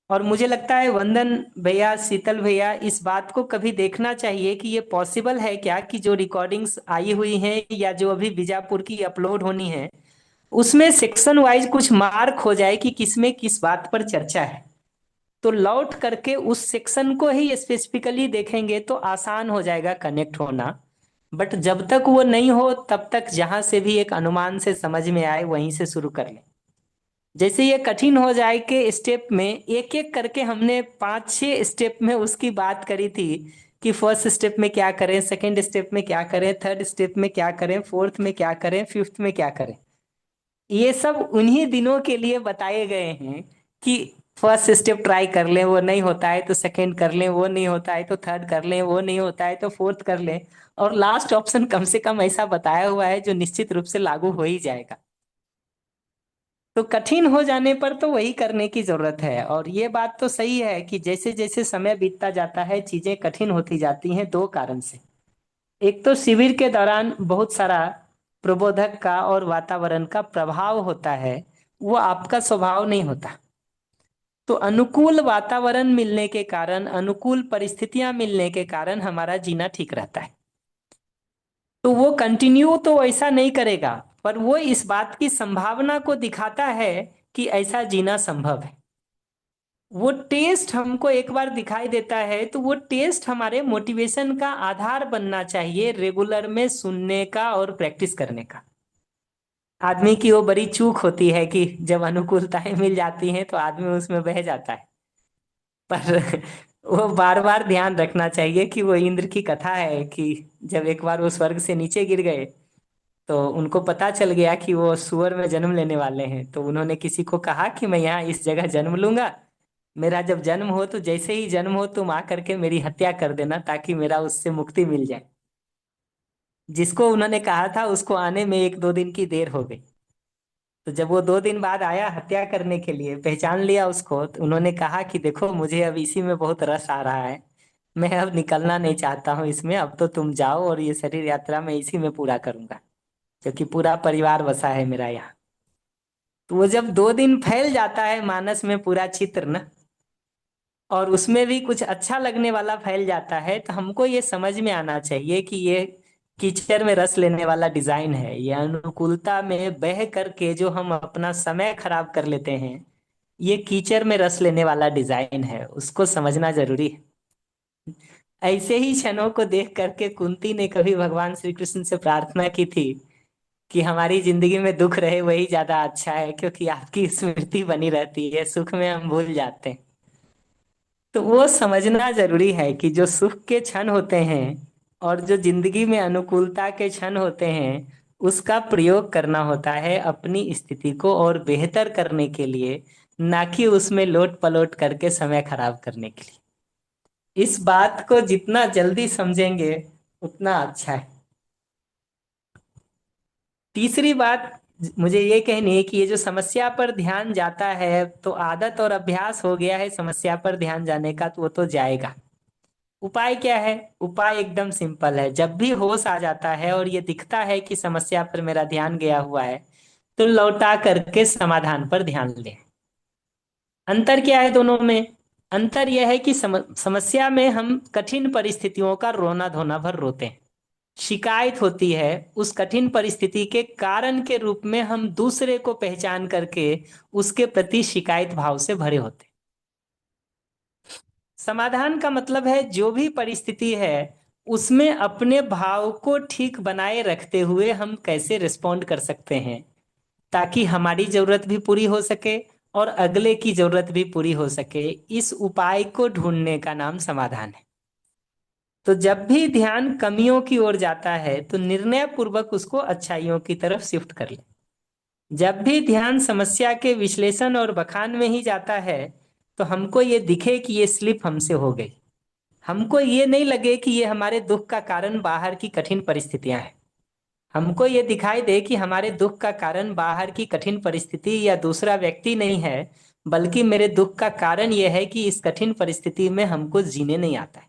और मुझे लगता है वंदन भैया, शीतल भैया, इस बात को कभी देखना चाहिए कि ये पॉसिबल है क्या कि जो रिकॉर्डिंग्स आई हुई हैं या जो अभी बीजापुर की अपलोड होनी है उसमें सेक्शन वाइज कुछ मार्क हो जाए कि किसमें किस बात पर चर्चा है, तो लौट करके उस सेक्शन को ही स्पेसिफिकली देखेंगे तो आसान हो जाएगा कनेक्ट होना। बट जब तक वो नहीं हो तब तक जहां से भी एक अनुमान से समझ में आए वहीं से शुरू कर लें। जैसे ये कठिन हो जाए के स्टेप में एक एक करके हमने 5-6 स्टेप में उसकी बात करी थी कि फर्स्ट स्टेप में क्या करें, सेकंड स्टेप में क्या करें, थर्ड स्टेप में क्या करें, फोर्थ में क्या करें, फिफ्थ में क्या करें। ये सब उन्हीं दिनों के लिए बताए गए हैं कि फर्स्ट स्टेप ट्राई कर लें, वो नहीं होता है तो सेकंड कर लें, वो नहीं होता है तो थर्ड कर लें, वो नहीं होता है तो फोर्थ कर लें, और लास्ट ऑप्शन कम से कम ऐसा बताया हुआ है जो निश्चित रूप से लागू हो ही जाएगा। तो कठिन हो जाने पर तो वही करने की जरूरत है। और ये बात तो सही है कि जैसे जैसे समय बीतता जाता है चीजें कठिन होती जाती हैं, दो कारण से। एक तो शिविर के दौरान बहुत सारा प्रबोधक का और वातावरण का प्रभाव होता है, वो आपका स्वभाव नहीं होता। तो अनुकूल वातावरण मिलने के कारण, अनुकूल परिस्थितियां मिलने के कारण हमारा जीना ठीक रहता है। तो वो कंटिन्यू तो ऐसा नहीं करेगा, पर वो इस बात की संभावना को दिखाता है कि ऐसा जीना संभव है। वो टेस्ट हमको एक बार दिखाई देता है तो वो टेस्ट हमारे मोटिवेशन का आधार बनना चाहिए, रेगुलर में सुनने का और प्रैक्टिस करने का। आदमी की वो बड़ी चूक होती है कि जब अनुकूलताएं मिल जाती हैं तो आदमी उसमें बह जाता है। पर वो बार बार ध्यान रखना चाहिए कि वो इंद्र की कथा है कि जब एक बार वो स्वर्ग से नीचे गिर गए तो उनको पता चल गया कि वो सुअर में जन्म लेने वाले हैं, तो उन्होंने किसी को कहा कि मैं यहाँ इस जगह जन्म लूंगा, मेरा जब जन्म हो तो जैसे ही जन्म हो तुम आकर के मेरी हत्या कर देना ताकि मेरा उससे मुक्ति मिल जाए। जिसको उन्होंने कहा था उसको आने में 1-2 दिन की देर हो गई। तो जब वो 2 दिन बाद आया हत्या करने के लिए, पहचान लिया उसको, तो उन्होंने कहा कि देखो मुझे अब इसी में बहुत रस आ रहा है, मैं अब निकलना नहीं चाहता हूँ इसमें, अब तो तुम जाओ और ये शरीर यात्रा मैं इसी में पूरा करूंगा क्योंकि पूरा परिवार बसा है मेरा यहाँ। तो वो जब 2 दिन फैल जाता है मानस में पूरा चित्र ना, और उसमें भी कुछ अच्छा लगने वाला फैल जाता है, तो हमको ये समझ में आना चाहिए कि ये कीचड़ में रस लेने वाला डिजाइन है। ये अनुकूलता में बह करके जो हम अपना समय खराब कर लेते हैं, ये कीचड़ में रस लेने वाला डिजाइन है, उसको समझना जरूरी है। ऐसे ही क्षणों को देख करके कुंती ने कभी भगवान श्री कृष्ण से प्रार्थना की थी कि हमारी जिंदगी में दुख रहे वही ज्यादा अच्छा है, क्योंकि आपकी स्मृति बनी रहती है, सुख में हम भूल जाते हैं। तो वो समझना जरूरी है कि जो सुख के क्षण होते हैं और जो जिंदगी में अनुकूलता के क्षण होते हैं उसका प्रयोग करना होता है अपनी स्थिति को और बेहतर करने के लिए, ना कि उसमें लोट पलोट करके समय खराब करने के लिए। इस बात को जितना जल्दी समझेंगे उतना अच्छा है। तीसरी बात मुझे ये कहनी है कि ये जो समस्या पर ध्यान जाता है तो आदत और अभ्यास हो गया है समस्या पर ध्यान जाने का, तो वो तो जाएगा। उपाय क्या है? उपाय एकदम सिंपल है। जब भी होश आ जाता है और ये दिखता है कि समस्या पर मेरा ध्यान गया हुआ है तो लौटा करके समाधान पर ध्यान दें। अंतर क्या है दोनों में? अंतर यह है कि समस्या में हम कठिन परिस्थितियों का रोना धोना भर रोते हैं, शिकायत होती है, उस कठिन परिस्थिति के कारण के रूप में हम दूसरे को पहचान करके उसके प्रति शिकायत भाव से भरे होते हैं। समाधान का मतलब है जो भी परिस्थिति है उसमें अपने भाव को ठीक बनाए रखते हुए हम कैसे रिस्पॉन्ड कर सकते हैं ताकि हमारी जरूरत भी पूरी हो सके और अगले की जरूरत भी पूरी हो सके। इस उपाय को ढूंढने का नाम समाधान है। तो जब भी ध्यान कमियों की ओर जाता है तो निर्णय पूर्वक उसको अच्छाइयों की तरफ शिफ्ट कर ले। जब भी ध्यान समस्या के विश्लेषण और बखान में ही जाता है तो हमको ये दिखे कि ये स्लिप हमसे हो गई, हमको ये नहीं लगे कि ये हमारे दुख का कारण बाहर की कठिन परिस्थितियां हैं, हमको ये दिखाई दे कि हमारे दुख का कारण बाहर की कठिन परिस्थिति या दूसरा व्यक्ति नहीं है, बल्कि मेरे दुख का कारण यह है कि इस कठिन परिस्थिति में हमको जीने नहीं आता है।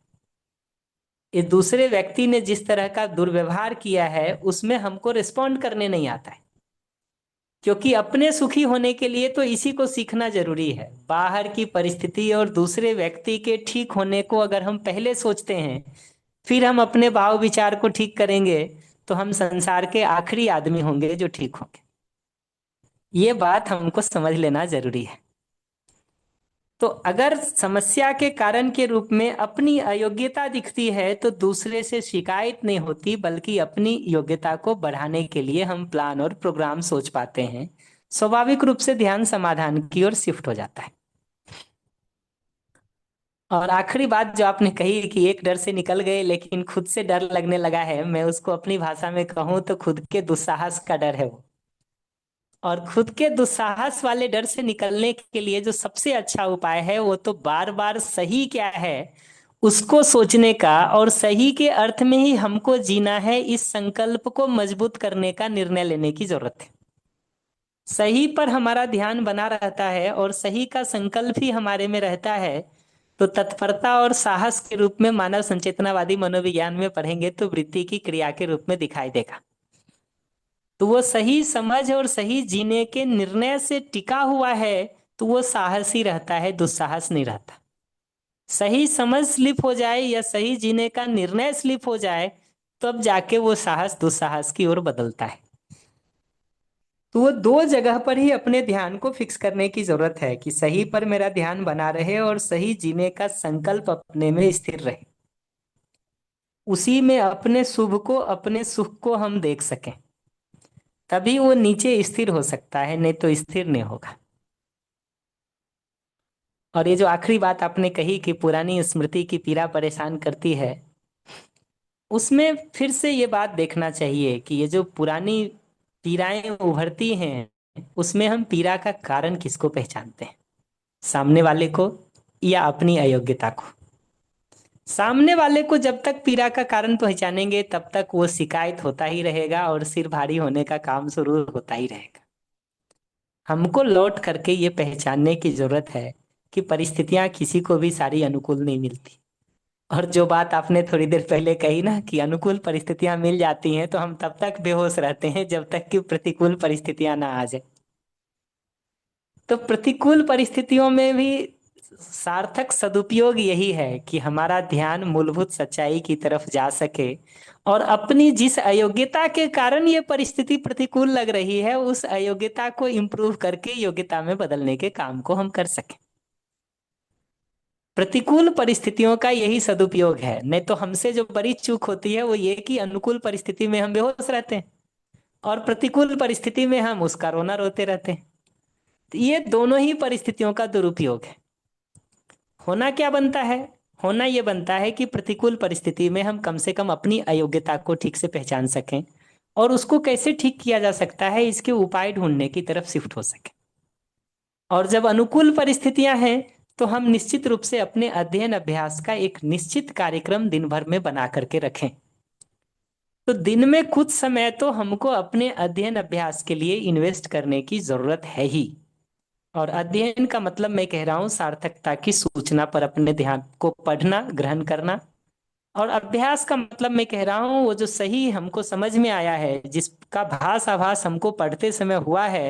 इस दूसरे व्यक्ति ने जिस तरह का दुर्व्यवहार किया है उसमें हमको रिस्पॉन्ड करने नहीं आता है, क्योंकि अपने सुखी होने के लिए तो इसी को सीखना जरूरी है। बाहर की परिस्थिति और दूसरे व्यक्ति के ठीक होने को अगर हम पहले सोचते हैं, फिर हम अपने भाव विचार को ठीक करेंगे, तो हम संसार के आखिरी आदमी होंगे जो ठीक होंगे। ये बात हमको समझ लेना जरूरी है। तो अगर समस्या के कारण के रूप में अपनी अयोग्यता दिखती है तो दूसरे से शिकायत नहीं होती, बल्कि अपनी योग्यता को बढ़ाने के लिए हम प्लान और प्रोग्राम सोच पाते हैं। स्वाभाविक रूप से ध्यान समाधान की ओर शिफ्ट हो जाता है। और आखिरी बात जो आपने कही कि एक डर से निकल गए लेकिन खुद से डर लगने लगा है, मैं उसको अपनी भाषा में कहूँ तो खुद के दुस्साहस का डर है वो। और खुद के दुस्साहस वाले डर से निकलने के लिए जो सबसे अच्छा उपाय है वो तो बार बार सही क्या है उसको सोचने का, और सही के अर्थ में ही हमको जीना है, इस संकल्प को मजबूत करने का निर्णय लेने की जरूरत है। सही पर हमारा ध्यान बना रहता है और सही का संकल्प ही हमारे में रहता है, तो तत्परता और साहस के रूप में मानव संचेतनावादी मनोविज्ञान में पढ़ेंगे तो वृत्ति की क्रिया के रूप में दिखाई देगा। तो वो सही समझ और सही जीने के निर्णय से टिका हुआ है, तो वो साहसी रहता है, दुस्साहस नहीं रहता। सही समझ स्लिप हो जाए या सही जीने का निर्णय स्लिप हो जाए, तब जाके वो साहस दुस्साहस की ओर बदलता है। तो वो दो जगह पर ही अपने ध्यान को फिक्स करने की जरूरत है कि सही पर मेरा ध्यान बना रहे और सही जीने का संकल्प अपने में स्थिर रहे। उसी में अपने शुभ को, अपने सुख को हम देख सकें, तभी वो नीचे स्थिर हो सकता है, नहीं तो स्थिर नहीं होगा। और ये जो आखिरी बात आपने कही कि पुरानी स्मृति की पीड़ा परेशान करती है, उसमें फिर से ये बात देखना चाहिए कि ये जो पुरानी पीड़ाएं उभरती हैं, उसमें हम पीड़ा का कारण किसको पहचानते हैं, सामने वाले को या अपनी अयोग्यता को। सामने वाले को जब तक पीड़ा का कारण पहचानेंगे तब तक वो शिकायत होता ही रहेगा और सिर भारी होने का काम शुरू होता ही रहेगा। हमको लौट करके ये पहचानने की जरूरत है कि परिस्थितियां किसी को भी सारी अनुकूल नहीं मिलती। और जो बात आपने थोड़ी देर पहले कही ना कि अनुकूल परिस्थितियां मिल जाती हैं, तो हम तब तक बेहोश रहते हैं जब तक कि प्रतिकूल परिस्थितियां ना आ जाए। तो प्रतिकूल परिस्थितियों में भी सार्थक सदुपयोग यही है कि हमारा ध्यान मूलभूत सच्चाई की तरफ जा सके और अपनी जिस अयोग्यता के कारण ये परिस्थिति प्रतिकूल लग रही है, उस अयोग्यता को इम्प्रूव करके योग्यता में बदलने के काम को हम कर सकें। प्रतिकूल परिस्थितियों का यही सदुपयोग है। नहीं तो हमसे जो बड़ी चूक होती है वो ये कि अनुकूल परिस्थिति में हम बेहोश रहते हैं और प्रतिकूल परिस्थिति में हम उसका रोना रोते रहते हैं। तो ये दोनों ही परिस्थितियों का दुरुपयोग है। होना क्या बनता है? होना ये बनता है कि प्रतिकूल परिस्थिति में हम कम से कम अपनी अयोग्यता को ठीक से पहचान सकें और उसको कैसे ठीक किया जा सकता है इसके उपाय ढूंढने की तरफ शिफ्ट हो सके। और जब अनुकूल परिस्थितियां हैं तो हम निश्चित रूप से अपने अध्ययन अभ्यास का एक निश्चित कार्यक्रम दिन भर में बना करके रखें। तो दिन में कुछ समय तो हमको अपने अध्ययन अभ्यास के लिए इन्वेस्ट करने की जरूरत है ही। और अध्ययन का मतलब मैं कह रहा हूं सार्थकता की सूचना पर अपने ध्यान को पढ़ना, ग्रहण करना। और अभ्यास का मतलब मैं कह रहा हूं वो जो सही हमको समझ में आया है, जिसका भास आभास हमको पढ़ते समय हुआ है,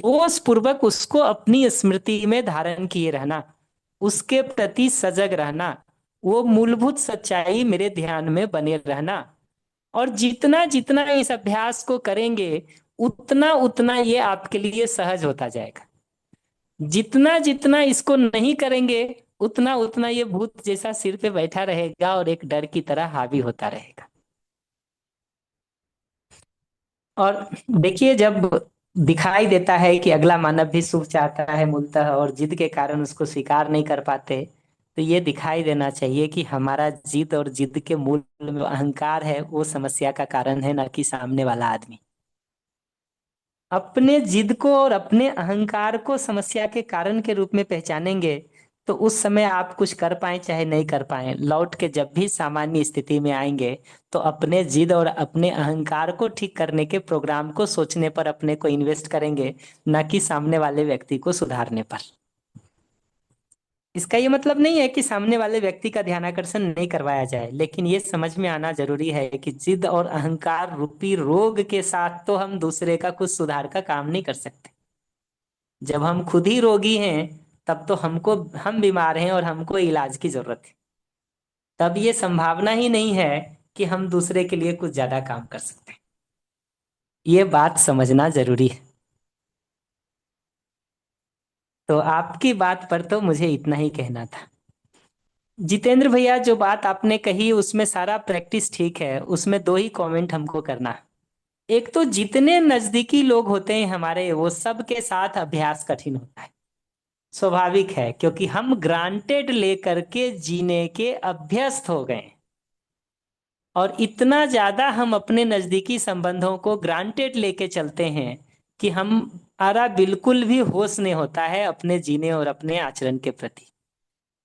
होश पूर्वक उसको अपनी स्मृति में धारण किए रहना, उसके प्रति सजग रहना, वो मूलभूत सच्चाई मेरे ध्यान में बने रहना। और जितना जितना इस अभ्यास को करेंगे उतना उतना ये आपके लिए सहज होता जाएगा। जितना जितना इसको नहीं करेंगे उतना उतना ये भूत जैसा सिर पे बैठा रहेगा और एक डर की तरह हावी होता रहेगा। और देखिए, जब दिखाई देता है कि अगला मानव भी सुख चाहता है मूलतः और जिद के कारण उसको स्वीकार नहीं कर पाते, तो ये दिखाई देना चाहिए कि हमारा जिद और जिद के मूल में अहंकार है, वो समस्या का कारण है, ना कि सामने वाला आदमी। अपने जिद को और अपने अहंकार को समस्या के कारण के रूप में पहचानेंगे तो उस समय आप कुछ कर पाए चाहे नहीं कर पाए, लौट के जब भी सामान्य स्थिति में आएंगे तो अपने जिद और अपने अहंकार को ठीक करने के प्रोग्राम को सोचने पर अपने को इन्वेस्ट करेंगे, ना कि सामने वाले व्यक्ति को सुधारने पर। इसका ये मतलब नहीं है कि सामने वाले व्यक्ति का ध्यानाकर्षण नहीं करवाया जाए, लेकिन ये समझ में आना जरूरी है कि जिद और अहंकार रूपी रोग के साथ तो हम दूसरे का कुछ सुधार का काम नहीं कर सकते। जब हम खुद ही रोगी हैं तब तो हम बीमार हैं और हमको इलाज की जरूरत है। तब ये संभावना ही नहीं है कि हम दूसरे के लिए कुछ ज्यादा काम कर सकते हैं। ये बात समझना जरूरी है। तो आपकी बात पर तो मुझे इतना ही कहना था। जितेंद्र भैया, जो बात आपने कही उसमें सारा प्रैक्टिस ठीक है, उसमें दो ही कमेंट हमको करना है। एक तो जितने नजदीकी लोग होते हैं हमारे, वो सब के साथ अभ्यास कठिन होता है, स्वाभाविक है, क्योंकि हम ग्रांटेड लेकर के जीने के अभ्यस्त हो गए हैं। और इतना ज्यादा हम अपने नजदीकी संबंधों को ग्रांटेड लेके चलते हैं कि हमारा बिल्कुल भी होश नहीं होता है अपने जीने और अपने आचरण के प्रति।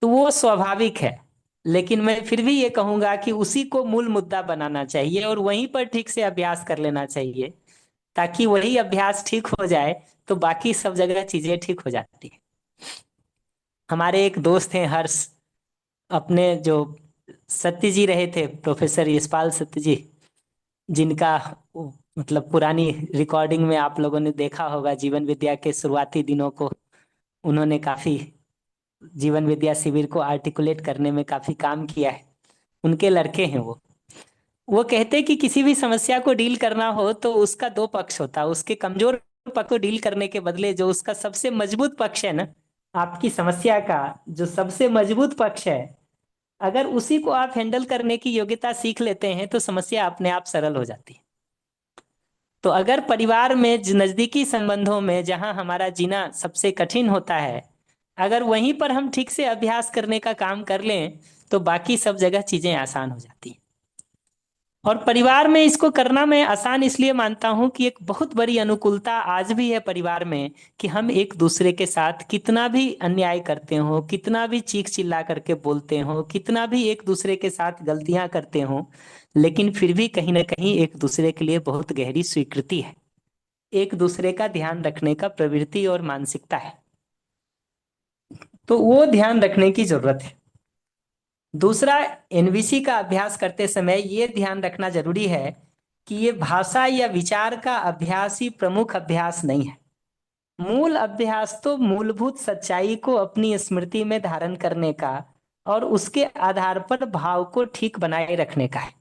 तो वो स्वाभाविक है, लेकिन मैं फिर भी ये कहूंगा कि उसी को मूल मुद्दा बनाना चाहिए और वहीं पर ठीक से अभ्यास कर लेना चाहिए, ताकि वही अभ्यास ठीक हो जाए तो बाकी सब जगह चीजें ठीक हो जाती है। हमारे एक दोस्त हैं हर्ष, अपने जो सत्य जी रहे थे, प्रोफेसर यशपाल सत्य जी, जिनका मतलब पुरानी रिकॉर्डिंग में आप लोगों ने देखा होगा, जीवन विद्या के शुरुआती दिनों को उन्होंने काफी जीवन विद्या शिविर को आर्टिकुलेट करने में काफी काम किया है। उनके लड़के हैं वो कहते हैं कि किसी भी समस्या को डील करना हो तो उसका दो पक्ष होता है। उसके कमजोर पक्ष को डील करने के बदले जो उसका सबसे मजबूत पक्ष है ना, आपकी समस्या का जो सबसे मजबूत पक्ष है, अगर उसी को आप हैंडल करने की योग्यता सीख लेते हैं तो समस्या अपने आप सरल हो जाती है। तो अगर परिवार में नजदीकी संबंधों में जहां हमारा जीना सबसे कठिन होता है, अगर वहीं पर हम ठीक से अभ्यास करने का काम कर लें तो बाकी सब जगह चीजें आसान हो जाती हैं। और परिवार में इसको करना मैं आसान इसलिए मानता हूं कि एक बहुत बड़ी अनुकूलता आज भी है परिवार में, कि हम एक दूसरे के साथ कितना भी अन्याय करते हो, कितना भी चीख चिल्ला करके बोलते हो, कितना भी एक दूसरे के साथ गलतियां करते हो, लेकिन फिर भी कहीं ना कहीं एक दूसरे के लिए बहुत गहरी स्वीकृति है, एक दूसरे का ध्यान रखने का प्रवृत्ति और मानसिकता है। तो वो ध्यान रखने की जरूरत है। दूसरा, एनवीसी का अभ्यास करते समय ये ध्यान रखना जरूरी है कि ये भाषा या विचार का अभ्यास ही प्रमुख अभ्यास नहीं है। मूल अभ्यास तो मूलभूत सच्चाई को अपनी स्मृति में धारण करने का और उसके आधार पर भाव को ठीक बनाए रखने का है।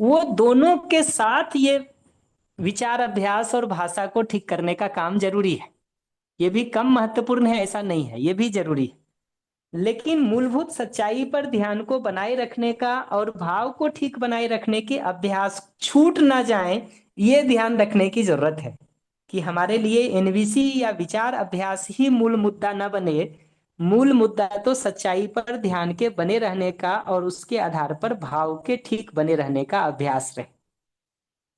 वो दोनों के साथ ये विचार अभ्यास और भाषा को ठीक करने का काम जरूरी है। ये भी कम महत्वपूर्ण है ऐसा नहीं है, ये भी जरूरी है। लेकिन मूलभूत सच्चाई पर ध्यान को बनाए रखने का और भाव को ठीक बनाए रखने के अभ्यास छूट ना जाए, ये ध्यान रखने की जरूरत है कि हमारे लिए एनवीसी या विचार अभ्यास ही मूल मुद्दा न बने। मूल मुद्दा तो सच्चाई पर ध्यान के बने रहने का और उसके आधार पर भाव के ठीक बने रहने का अभ्यास रहे।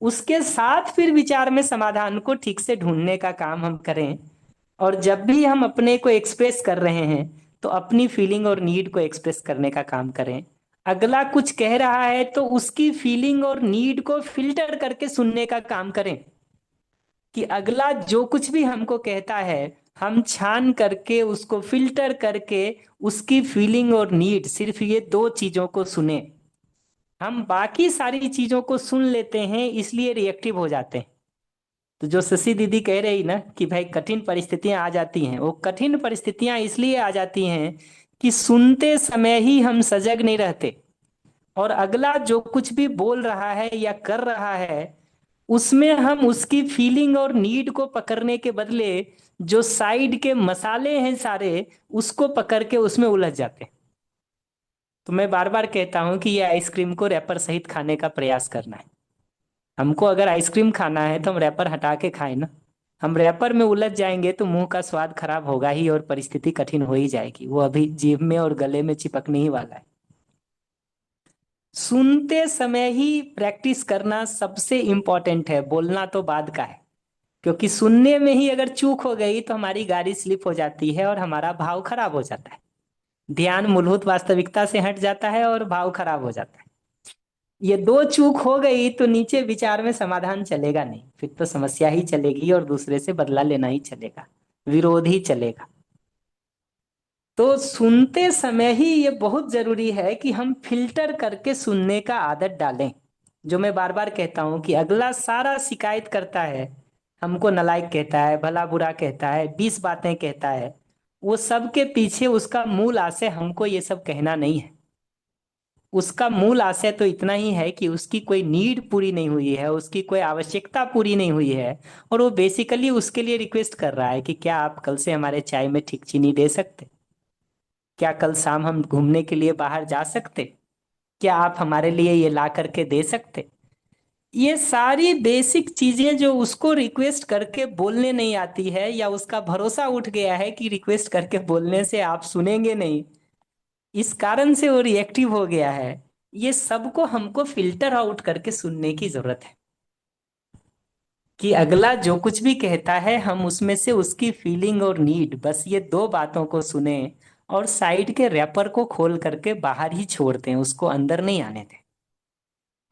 उसके साथ फिर विचार में समाधान को ठीक से ढूंढने का काम हम करें। और जब भी हम अपने को एक्सप्रेस कर रहे हैं तो अपनी फीलिंग और नीड को एक्सप्रेस करने का काम करें। अगला कुछ कह रहा है तो उसकी फीलिंग और नीड को फिल्टर करके सुनने का काम करें, कि अगला जो कुछ भी हमको कहता है हम छान करके उसको फिल्टर करके उसकी फीलिंग और नीड, सिर्फ ये दो चीजों को सुने। हम बाकी सारी चीजों को सुन लेते हैं इसलिए रिएक्टिव हो जाते हैं। तो जो शशि दीदी कह रही ना कि भाई कठिन परिस्थितियां आ जाती हैं, वो कठिन परिस्थितियां इसलिए आ जाती हैं कि सुनते समय ही हम सजग नहीं रहते और अगला जो कुछ भी बोल रहा है या कर रहा है उसमें हम उसकी फीलिंग और नीड को पकड़ने के बदले जो साइड के मसाले हैं सारे, उसको पकड़ के उसमें उलझ जाते हैं। तो मैं बार बार कहता हूं कि ये आइसक्रीम को रैपर सहित खाने का प्रयास करना है। हमको अगर आइसक्रीम खाना है तो हम रैपर हटा के खाएं ना। हम रैपर में उलझ जाएंगे तो मुंह का स्वाद खराब होगा ही और परिस्थिति कठिन हो ही जाएगी, वो अभी जीभ में और गले में चिपकने ही वाला है। सुनते समय ही प्रैक्टिस करना सबसे इंपॉर्टेंट है, बोलना तो बाद का है। क्योंकि सुनने में ही अगर चूक हो गई तो हमारी गाड़ी स्लिप हो जाती है और हमारा भाव खराब हो जाता है। ध्यान मूलभूत वास्तविकता से हट जाता है और भाव खराब हो जाता है। ये दो चूक हो गई तो नीचे विचार में समाधान चलेगा नहीं, फिर तो समस्या ही चलेगी और दूसरे से बदला लेना ही चलेगा, विरोध ही चलेगा। तो सुनते समय ही ये बहुत जरूरी है कि हम फिल्टर करके सुनने का आदत डालें। जो मैं बार बार कहता हूं कि अगला सारा शिकायत करता है, हमको नालायक कहता है, भला बुरा कहता है, 20 बातें कहता है, वो सब के पीछे उसका मूल आशय हमको ये सब कहना नहीं है। उसका मूल आशय तो इतना ही है कि उसकी कोई नीड पूरी नहीं हुई है, उसकी कोई आवश्यकता पूरी नहीं हुई है, और वो बेसिकली उसके लिए रिक्वेस्ट कर रहा है कि क्या आप कल से हमारे चाय में ठीक चीनी दे सकते, क्या कल शाम हम घूमने के लिए बाहर जा सकते, क्या आप हमारे लिए ये ला करके दे सकते। ये सारी बेसिक चीजें जो उसको रिक्वेस्ट करके बोलने नहीं आती है, या उसका भरोसा उठ गया है कि रिक्वेस्ट करके बोलने से आप सुनेंगे नहीं, इस कारण से वो रिएक्टिव हो गया है। ये सबको हमको फिल्टर आउट करके सुनने की जरूरत है कि अगला जो कुछ भी कहता है हम उसमें से उसकी फीलिंग और नीड, बस ये 2 बातों को सुने और साइड के रैपर को खोल करके बाहर ही छोड़ते हैं, उसको अंदर नहीं आने दें।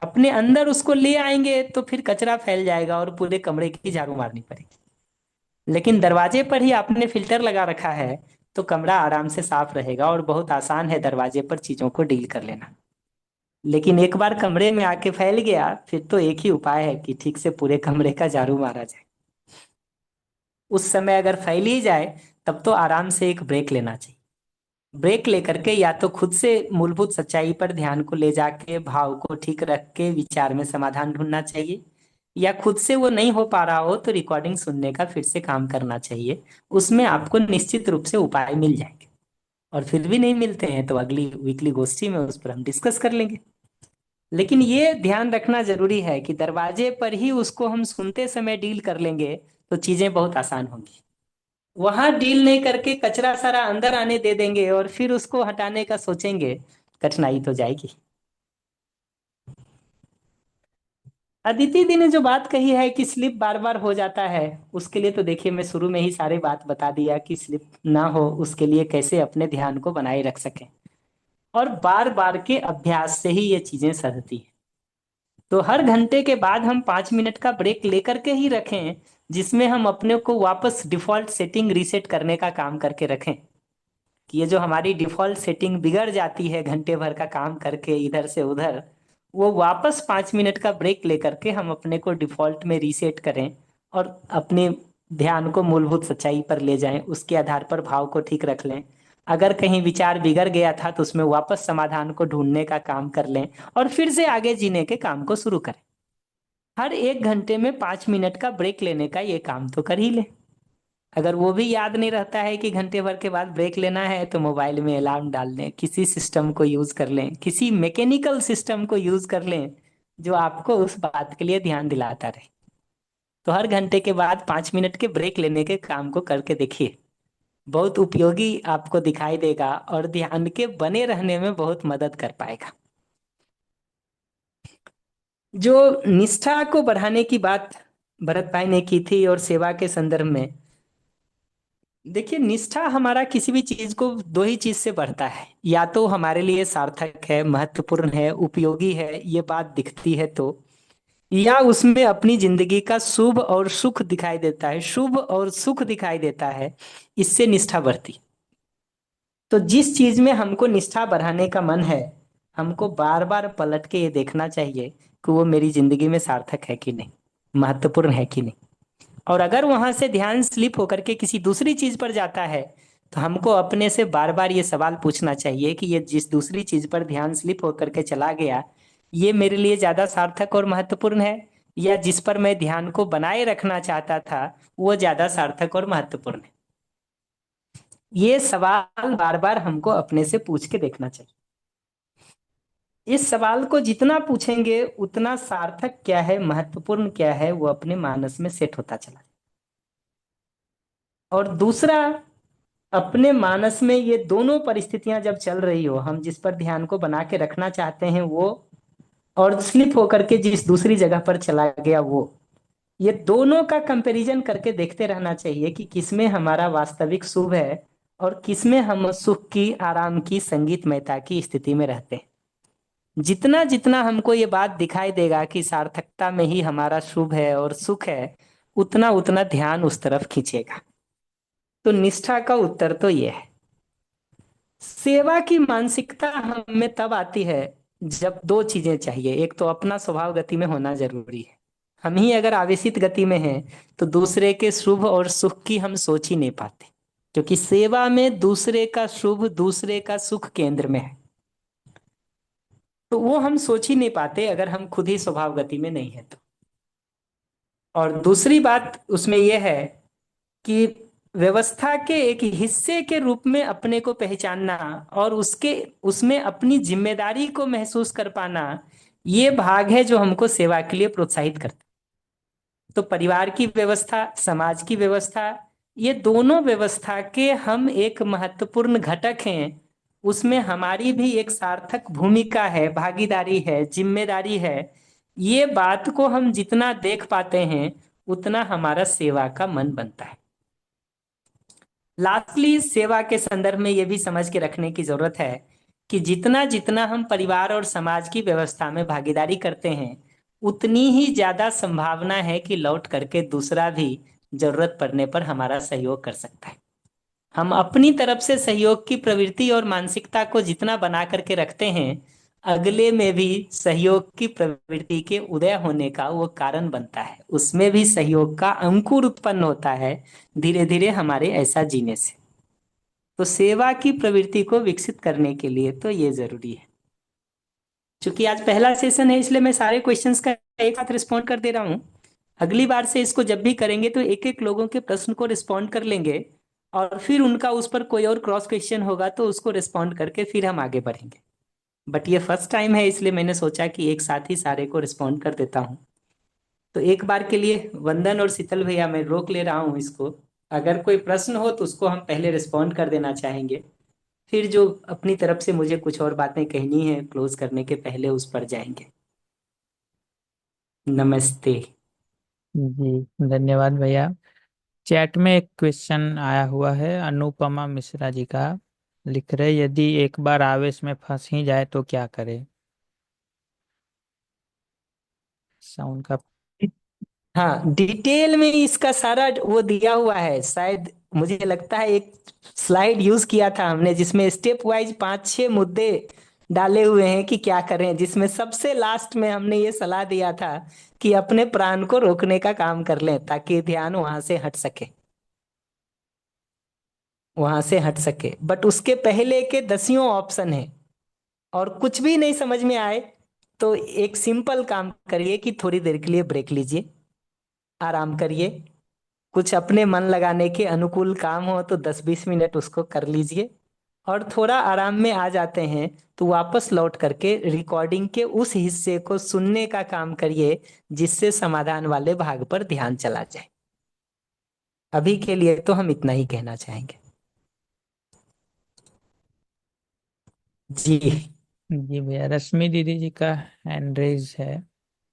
अपने अंदर उसको ले आएंगे तो फिर कचरा फैल जाएगा और पूरे कमरे की झाड़ू मारनी पड़ेगी। लेकिन दरवाजे पर ही आपने फिल्टर लगा रखा है तो कमरा आराम से साफ रहेगा, और बहुत आसान है दरवाजे पर चीजों को डील कर लेना। लेकिन एक बार कमरे में आके फैल गया फिर तो एक ही उपाय है कि ठीक से पूरे कमरे का झाड़ू मारा जाए। उस समय अगर फैल ही जाए तब तो आराम से एक ब्रेक लेना चाहिए। ब्रेक लेकर के या तो खुद से मूलभूत सच्चाई पर ध्यान को ले जाके भाव को ठीक रख के विचार में समाधान ढूंढना चाहिए, या खुद से वो नहीं हो पा रहा हो तो रिकॉर्डिंग सुनने का फिर से काम करना चाहिए। उसमें आपको निश्चित रूप से उपाय मिल जाएंगे, और फिर भी नहीं मिलते हैं तो अगली वीकली गोष्ठी में उस पर हम डिस्कस कर लेंगे। लेकिन ये ध्यान रखना जरूरी है कि दरवाजे पर ही उसको हम सुनते समय डील कर लेंगे तो चीजें बहुत आसान होंगी। वहां डील नहीं करके कचरा सारा अंदर आने दे देंगे और फिर उसको हटाने का सोचेंगे, कठिनाई तो जाएगी। अदिति दी ने जो बात कही है कि स्लिप बार बार हो जाता है, उसके लिए तो देखिए मैं शुरू में ही सारी बात बता दिया कि स्लिप ना हो उसके लिए कैसे अपने ध्यान को बनाए रख सकें, और बार बार के अभ्यास से ही ये चीजें सधती हैं। तो हर घंटे के बाद हम 5 मिनट का ब्रेक लेकर के ही रखें, जिसमें हम अपने को वापस डिफॉल्ट सेटिंग रीसेट करने का काम करके रखें। कि ये जो हमारी डिफॉल्ट सेटिंग बिगड़ जाती है घंटे भर का काम करके इधर से उधर, वो वापस 5 मिनट का ब्रेक लेकर के हम अपने को डिफॉल्ट में रीसेट करें और अपने ध्यान को मूलभूत सच्चाई पर ले जाएं, उसके आधार पर भाव को ठीक रख लें। अगर कहीं विचार बिगड़ गया था तो उसमें वापस समाधान को ढूंढने का काम कर लें, और फिर से आगे जीने के काम को शुरू करें। हर 1 घंटे में 5 मिनट का ब्रेक लेने का ये काम तो कर ही लें। अगर वो भी याद नहीं रहता है कि घंटे भर के बाद ब्रेक लेना है तो मोबाइल में अलार्म डाल लें, किसी सिस्टम को यूज कर लें, किसी मैकेनिकल सिस्टम को यूज कर लें जो आपको उस बात के लिए ध्यान दिलाता रहे। तो हर घंटे के बाद 5 मिनट के ब्रेक लेने के काम को करके देखिए, बहुत उपयोगी आपको दिखाई देगा और ध्यान के बने रहने में बहुत मदद कर पाएगा। जो निष्ठा को बढ़ाने की बात भरत भाई ने की थी और सेवा के संदर्भ में, देखिए निष्ठा हमारा किसी भी चीज को 2 ही चीज से बढ़ता है, या तो हमारे लिए सार्थक है, महत्वपूर्ण है, उपयोगी है, ये बात दिखती है तो, या उसमें अपनी जिंदगी का शुभ और सुख दिखाई देता है, शुभ और सुख दिखाई देता है, इससे निष्ठा बढ़ती। तो जिस चीज में हमको निष्ठा बढ़ाने का मन है, हमको बार बार पलट के ये देखना चाहिए कि वो मेरी जिंदगी में सार्थक है कि नहीं, महत्वपूर्ण है कि नहीं। और अगर वहां से ध्यान स्लिप होकर के किसी दूसरी चीज पर जाता है तो हमको अपने से बार बार ये सवाल पूछना चाहिए कि ये जिस दूसरी चीज पर ध्यान स्लिप होकर के चला गया, ये मेरे लिए ज्यादा सार्थक और महत्वपूर्ण है, या जिस पर मैं ध्यान को बनाए रखना चाहता था वो ज्यादा सार्थक और महत्वपूर्ण है। ये सवाल बार बार हमको अपने से पूछ के देखना चाहिए। इस सवाल को जितना पूछेंगे उतना सार्थक क्या है, महत्वपूर्ण क्या है, वो अपने मानस में सेट होता चला। और दूसरा, अपने मानस में ये दोनों परिस्थितियां जब चल रही हो, हम जिस पर ध्यान को बना के रखना चाहते हैं वो, और स्लिप होकर के जिस दूसरी जगह पर चला गया वो, ये दोनों का कंपैरिजन करके देखते रहना चाहिए कि किसमें हमारा वास्तविक शुभ है और किसमें हम सुख की, आराम की, संगीतमयता की स्थिति में रहते हैं। जितना जितना हमको ये बात दिखाई देगा कि सार्थकता में ही हमारा शुभ है और सुख है, उतना उतना ध्यान उस तरफ खींचेगा। तो निष्ठा का उत्तर तो ये है। सेवा की मानसिकता हमें तब आती है जब दो चीजें चाहिए। एक तो अपना स्वभाव गति में होना जरूरी है। हम ही अगर आवेशित गति में हैं तो दूसरे के शुभ और सुख की हम सोच ही नहीं पाते, क्योंकि सेवा में दूसरे का शुभ, दूसरे का सुख केंद्र में है। तो वो हम सोच ही नहीं पाते अगर हम खुद ही स्वभाव गति में नहीं है तो। और दूसरी बात उसमें यह है कि व्यवस्था के एक हिस्से के रूप में अपने को पहचानना और उसके उसमें अपनी जिम्मेदारी को महसूस कर पाना, ये भाग है जो हमको सेवा के लिए प्रोत्साहित करता है। तो परिवार की व्यवस्था, समाज की व्यवस्था, ये दोनों व्यवस्था के हम एक महत्वपूर्ण घटक हैं। उसमें हमारी भी एक सार्थक भूमिका है, भागीदारी है, जिम्मेदारी है। ये बात को हम जितना देख पाते हैं उतना हमारा सेवा का मन बनता है। लास्टली, सेवा के संदर्भ में यह भी समझ के रखने की जरूरत है कि जितना जितना हम परिवार और समाज की व्यवस्था में भागीदारी करते हैं, उतनी ही ज्यादा संभावना है कि लौट करके दूसरा भी जरूरत पड़ने पर हमारा सहयोग कर सकता है। हम अपनी तरफ से सहयोग की प्रवृत्ति और मानसिकता को जितना बना करके रखते हैं, अगले में भी सहयोग की प्रवृत्ति के उदय होने का वो कारण बनता है। उसमें भी सहयोग का अंकुर उत्पन्न होता है धीरे धीरे हमारे ऐसा जीने से। तो सेवा की प्रवृत्ति को विकसित करने के लिए तो ये जरूरी है। क्योंकि आज पहला सेशन है इसलिए मैं सारे क्वेश्चंस का एक साथ रिस्पॉन्ड कर दे रहा हूँ। अगली बार से इसको जब भी करेंगे तो एक एक लोगों के प्रश्न को रिस्पॉन्ड कर लेंगे, और फिर उनका उस पर कोई और क्रॉस क्वेश्चन होगा तो उसको रिस्पॉन्ड करके फिर हम आगे बढ़ेंगे। बट ये फर्स्ट टाइम है इसलिए मैंने सोचा कि एक साथ ही सारे को रिस्पॉन्ड कर देता हूँ। तो एक बार के लिए वंदन और शीतल भैया, मैं रोक ले रहा हूँ इसको। अगर कोई प्रश्न हो तो उसको हम पहले रिस्पॉन्ड कर देना चाहेंगे, फिर जो अपनी तरफ से मुझे कुछ और बातें कहनी है क्लोज करने के पहले उस पर जाएंगे। नमस्ते। जी धन्यवाद भैया। चैट में एक क्वेश्चन आया हुआ है अनुपमा मिश्रा जी का। लिख रहे, यदि एक बार आवेश में फंस ही जाए तो क्या करे? साउंड का। हाँ, डिटेल में इसका सारा वो दिया हुआ है। शायद मुझे लगता है एक स्लाइड यूज किया था हमने जिसमें स्टेप वाइज 5-6 मुद्दे डाले हुए हैं कि क्या करें, जिसमें सबसे लास्ट में हमने ये सलाह दिया था कि अपने प्राण को रोकने का काम कर लें ताकि ध्यान वहां से हट सके, वहां से हट सके। बट उसके पहले के दसियों ऑप्शन है, और कुछ भी नहीं समझ में आए तो एक सिंपल काम करिए कि थोड़ी देर के लिए ब्रेक लीजिए, आराम करिए। कुछ अपने मन लगाने के अनुकूल काम हो तो 10-20 मिनट उसको कर लीजिए, और थोड़ा आराम में आ जाते हैं तो वापस लौट करके रिकॉर्डिंग के उस हिस्से को सुनने का काम करिए जिससे समाधान वाले भाग पर ध्यान चला जाए। अभी के लिए तो हम इतना ही कहना चाहेंगे। जी। जी भैया, रश्मि दीदी जी का हैंड रेज है,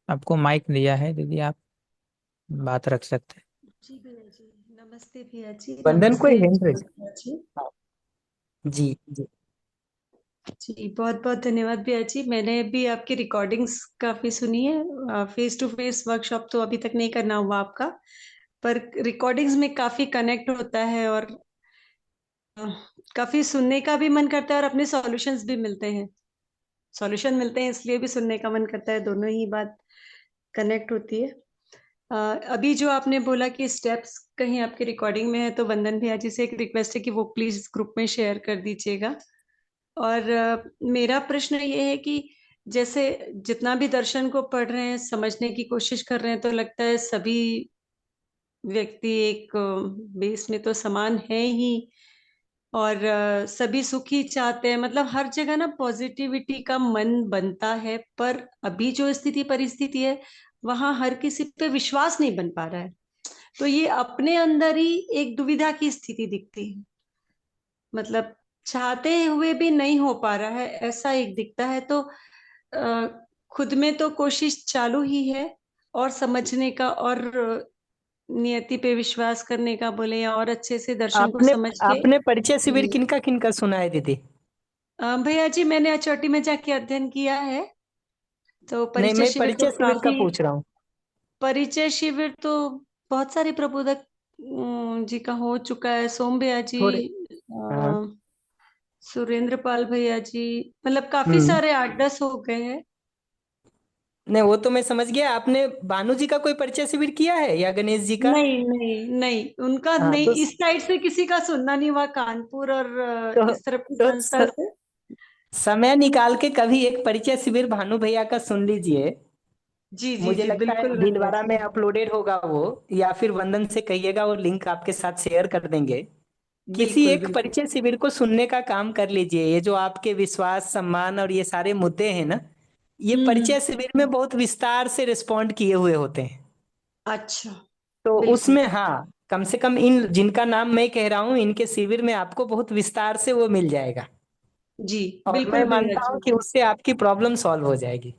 आपको माइक दिया है दीदी, आप बात रख सकते हैं। जी भैया जी, नमस्ते भैया जी, बंधन कोई नमस्ते हैंड रेज। भैया जी। जी जी। जी बहुत बहुत धन्यवाद भैया जी। मैंने भी आपकी रिकॉर्डिंग्स काफी सुनी है। फेस टू फेस वर्कशॉप तो अभी तक नहीं करना हुआ आपका, पर रिकॉर्डिंग्स में काफी कनेक्ट होता है और अ, काफी सुनने का भी मन करता है और अपने सॉल्यूशंस भी मिलते हैं। सॉल्यूशन मिलते हैं इसलिए भी सुनने का मन करता है, दोनों ही बात कनेक्ट होती है। अ, अभी जो आपने बोला कि स्टेप्स कहीं आपकी रिकॉर्डिंग में है, तो वंदन भैया जी से एक रिक्वेस्ट है कि वो प्लीज ग्रुप में शेयर कर दीजिएगा। और मेरा प्रश्न ये है कि जैसे जितना भी दर्शन को पढ़ रहे हैं, समझने की कोशिश कर रहे हैं, तो लगता है सभी व्यक्ति एक बेस में तो समान है ही, और सभी सुखी चाहते हैं। मतलब हर जगह ना पॉजिटिविटी का मन बनता है, पर अभी जो स्थिति परिस्थिति है वहां हर किसी पे विश्वास नहीं बन पा रहा है। तो ये अपने अंदर ही एक दुविधा की स्थिति दिखती है। मतलब चाहते हुए भी नहीं हो पा रहा है, ऐसा एक दिखता है। तो अ, खुद में तो कोशिश चालू ही है, और समझने का और नियति पे विश्वास करने का बोले, या और अच्छे से दर्शन को आपने समझ के। आपने परिचय शिविर किनका किनका सुना है दीदी? भैया जी, मैंने अचोटी में जाके अध्ययन किया है, तो नहीं, परिचय मैं शिविर तो परिचय शिविर का काफी। पूछ रहा हूँ। परिचय शिविर तो बहुत सारे प्रबोधक जी का हो चुका है। सोम भैया जी, थोड़े। हाँ। सुरेंद्र पाल भैया जी, मतलब काफी हम्म। सारे 8-10 हो गए हैं। नहीं, वो तो मैं समझ गया। आपने भानु जी का कोई परिचय शिविर किया है या गणेश जी का? नहीं नहीं नहीं, उनका हाँ नहीं, तो इस साइड से किसी का सुनना नहीं हुआ, कानपुर और तो, इस तरफ की तो संस्था से। समय निकाल के कभी एक परिचय शिविर भानु भैया का सुन लीजिए। जी जी मुझे जी, लगता है बिल्कुल भैया भीलवाड़ा जी। में अपलोडेड होगा वो, या फिर वंदन से कहिएगा वो लिंक आपके साथ शेयर कर देंगे। किसी बिल्कुल एक बिल्कुल। परिचय शिविर को सुनने का काम कर लीजिए। ये जो आपके विश्वास, सम्मान और ये सारे मुद्दे हैं ना, ये हम्म। परिचय शिविर में बहुत विस्तार से रिस्पॉन्ड किए हुए होते हैं। अच्छा। तो बिल्कुल। उसमें हाँ, कम से कम इन जिनका नाम मैं कह रहा हूँ, इनके शिविर में आपको बहुत विस्तार से वो मिल जाएगा। जी और मैं बिल्कुल भैया मानता हूँ जी। कि उससे आपकी प्रॉब्लम सॉल्व हो जाएगी।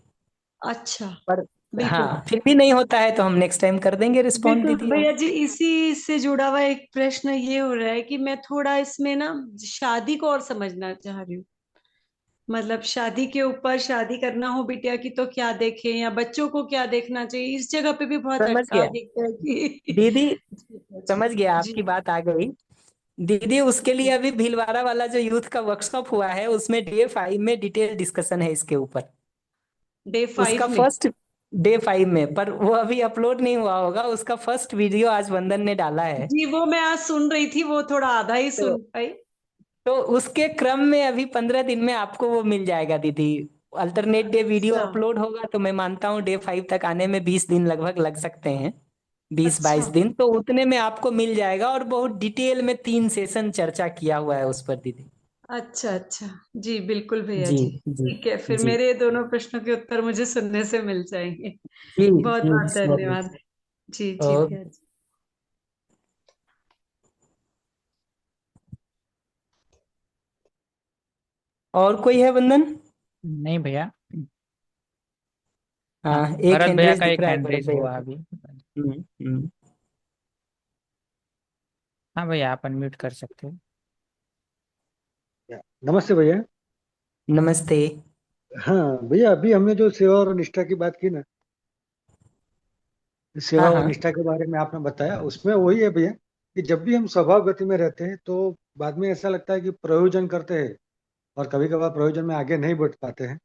अच्छा। पर बिल्कुल। हाँ, फिर भी नहीं होता है तो हम नेक्स्ट टाइम कर देंगे रिस्पॉन्ड बिल्कुल दीदी। भैया जी, इसी से जुड़ा हुआ एक प्रश्न ये हो रहा है कि मैं थोड़ा इसमें ना शादी को और समझना चाह रही हूँ। मतलब शादी के ऊपर, शादी करना हो बिटिया की तो क्या देखें, या बच्चों को क्या देखना चाहिए, इस जगह पे भी बहुत समझ अटका गया दिखता है कि दीदी, जी। समझ गया, जी। आपकी बात आ गई। दीदी, उसके लिए अभी भीलवाड़ा वाला जो यूथ का वर्कशॉप हुआ है, उसमें डे 5 में डिटेल डिस्कशन है इसके ऊपर। डे उसका 5 में। फर्स्ट डे 5 में, पर वो अभी अपलोड नहीं हुआ होगा। उसका फर्स्ट वीडियो आज वंदन ने डाला है। जी, वो मैं आज सुन रही थी, वो थोड़ा आधा ही तो सुन पाई। तो उसके क्रम में अभी 15 दिन में आपको वो मिल जाएगा दीदी। अल्टरनेट डे वीडियो अच्छा। अपलोड होगा, तो मैं मानता हूँ डे 5 तक आने में 20 दिन लगभग लग सकते हैं। बीस अच्छा। बाईस दिन तो उतने में आपको मिल जाएगा। और बहुत डिटेल में 3 सेशन चर्चा किया हुआ है उस पर दीदी। अच्छा अच्छा। जी बिल्कुल भैया जी जी। जी ठीक है, फिर जी मेरे दोनों प्रश्नों के उत्तर मुझे सुनने से मिल जाएंगे। जी बहुत जी बहुत जरूर। धन्यवाद। जी जी और भैया जी। और कोई है वंदन? नहीं भैया। हाँ, हाँ, एक भरत हैंड भैया रेस का दिख एक रहा है, हैंड भरत रेस भैया हुआ का। अभी। हम्म। हाँ भैया, आप अनम्यूट कर सकते हो। नमस्ते भैया। नमस्ते। हाँ भैया, अभी हमने जो सेवा और निष्ठा की बात की ना, सेवा हाँ और हाँ निष्ठा के बारे में आपने बताया, उसमें वही है भैया कि जब भी हम स्वभाव गति में रहते हैं तो बाद में ऐसा लगता है कि प्रयोजन करते हैं, और कभी कभार प्रयोजन में आगे नहीं बढ़ पाते हैं।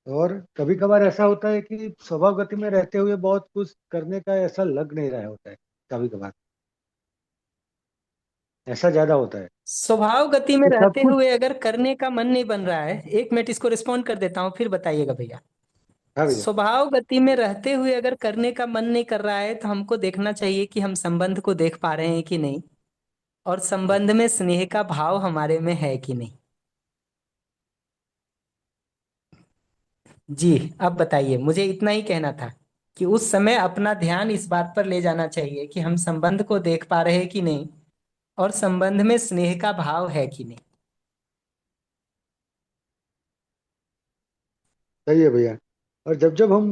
और कभी कभार ऐसा होता है कि स्वभाव गति में रहते हुए बहुत कुछ करने का ऐसा लग नहीं रहा होता है। कभी कभार ऐसा ज्यादा होता है स्वभाव गति में कि सब रहते कुछ। हुए अगर करने का मन नहीं बन रहा है, 1 मिनट इसको रिस्पॉन्ड कर देता हूँ, फिर बताइएगा भैया। हाँ भैया। स्वभाव गति में रहते हुए अगर करने का मन नहीं कर रहा है, तो हमको देखना चाहिए कि हम संबंध को देख पा रहे हैं कि नहीं, और संबंध में स्नेह का भाव हमारे में है कि नहीं। जी। अब बताइए, मुझे इतना ही कहना था कि उस समय अपना ध्यान इस बात पर ले जाना चाहिए कि हम संबंध को देख पा रहे हैं कि नहीं, और संबंध में स्नेह का भाव है कि नहीं। सही है भैया। और जब जब हम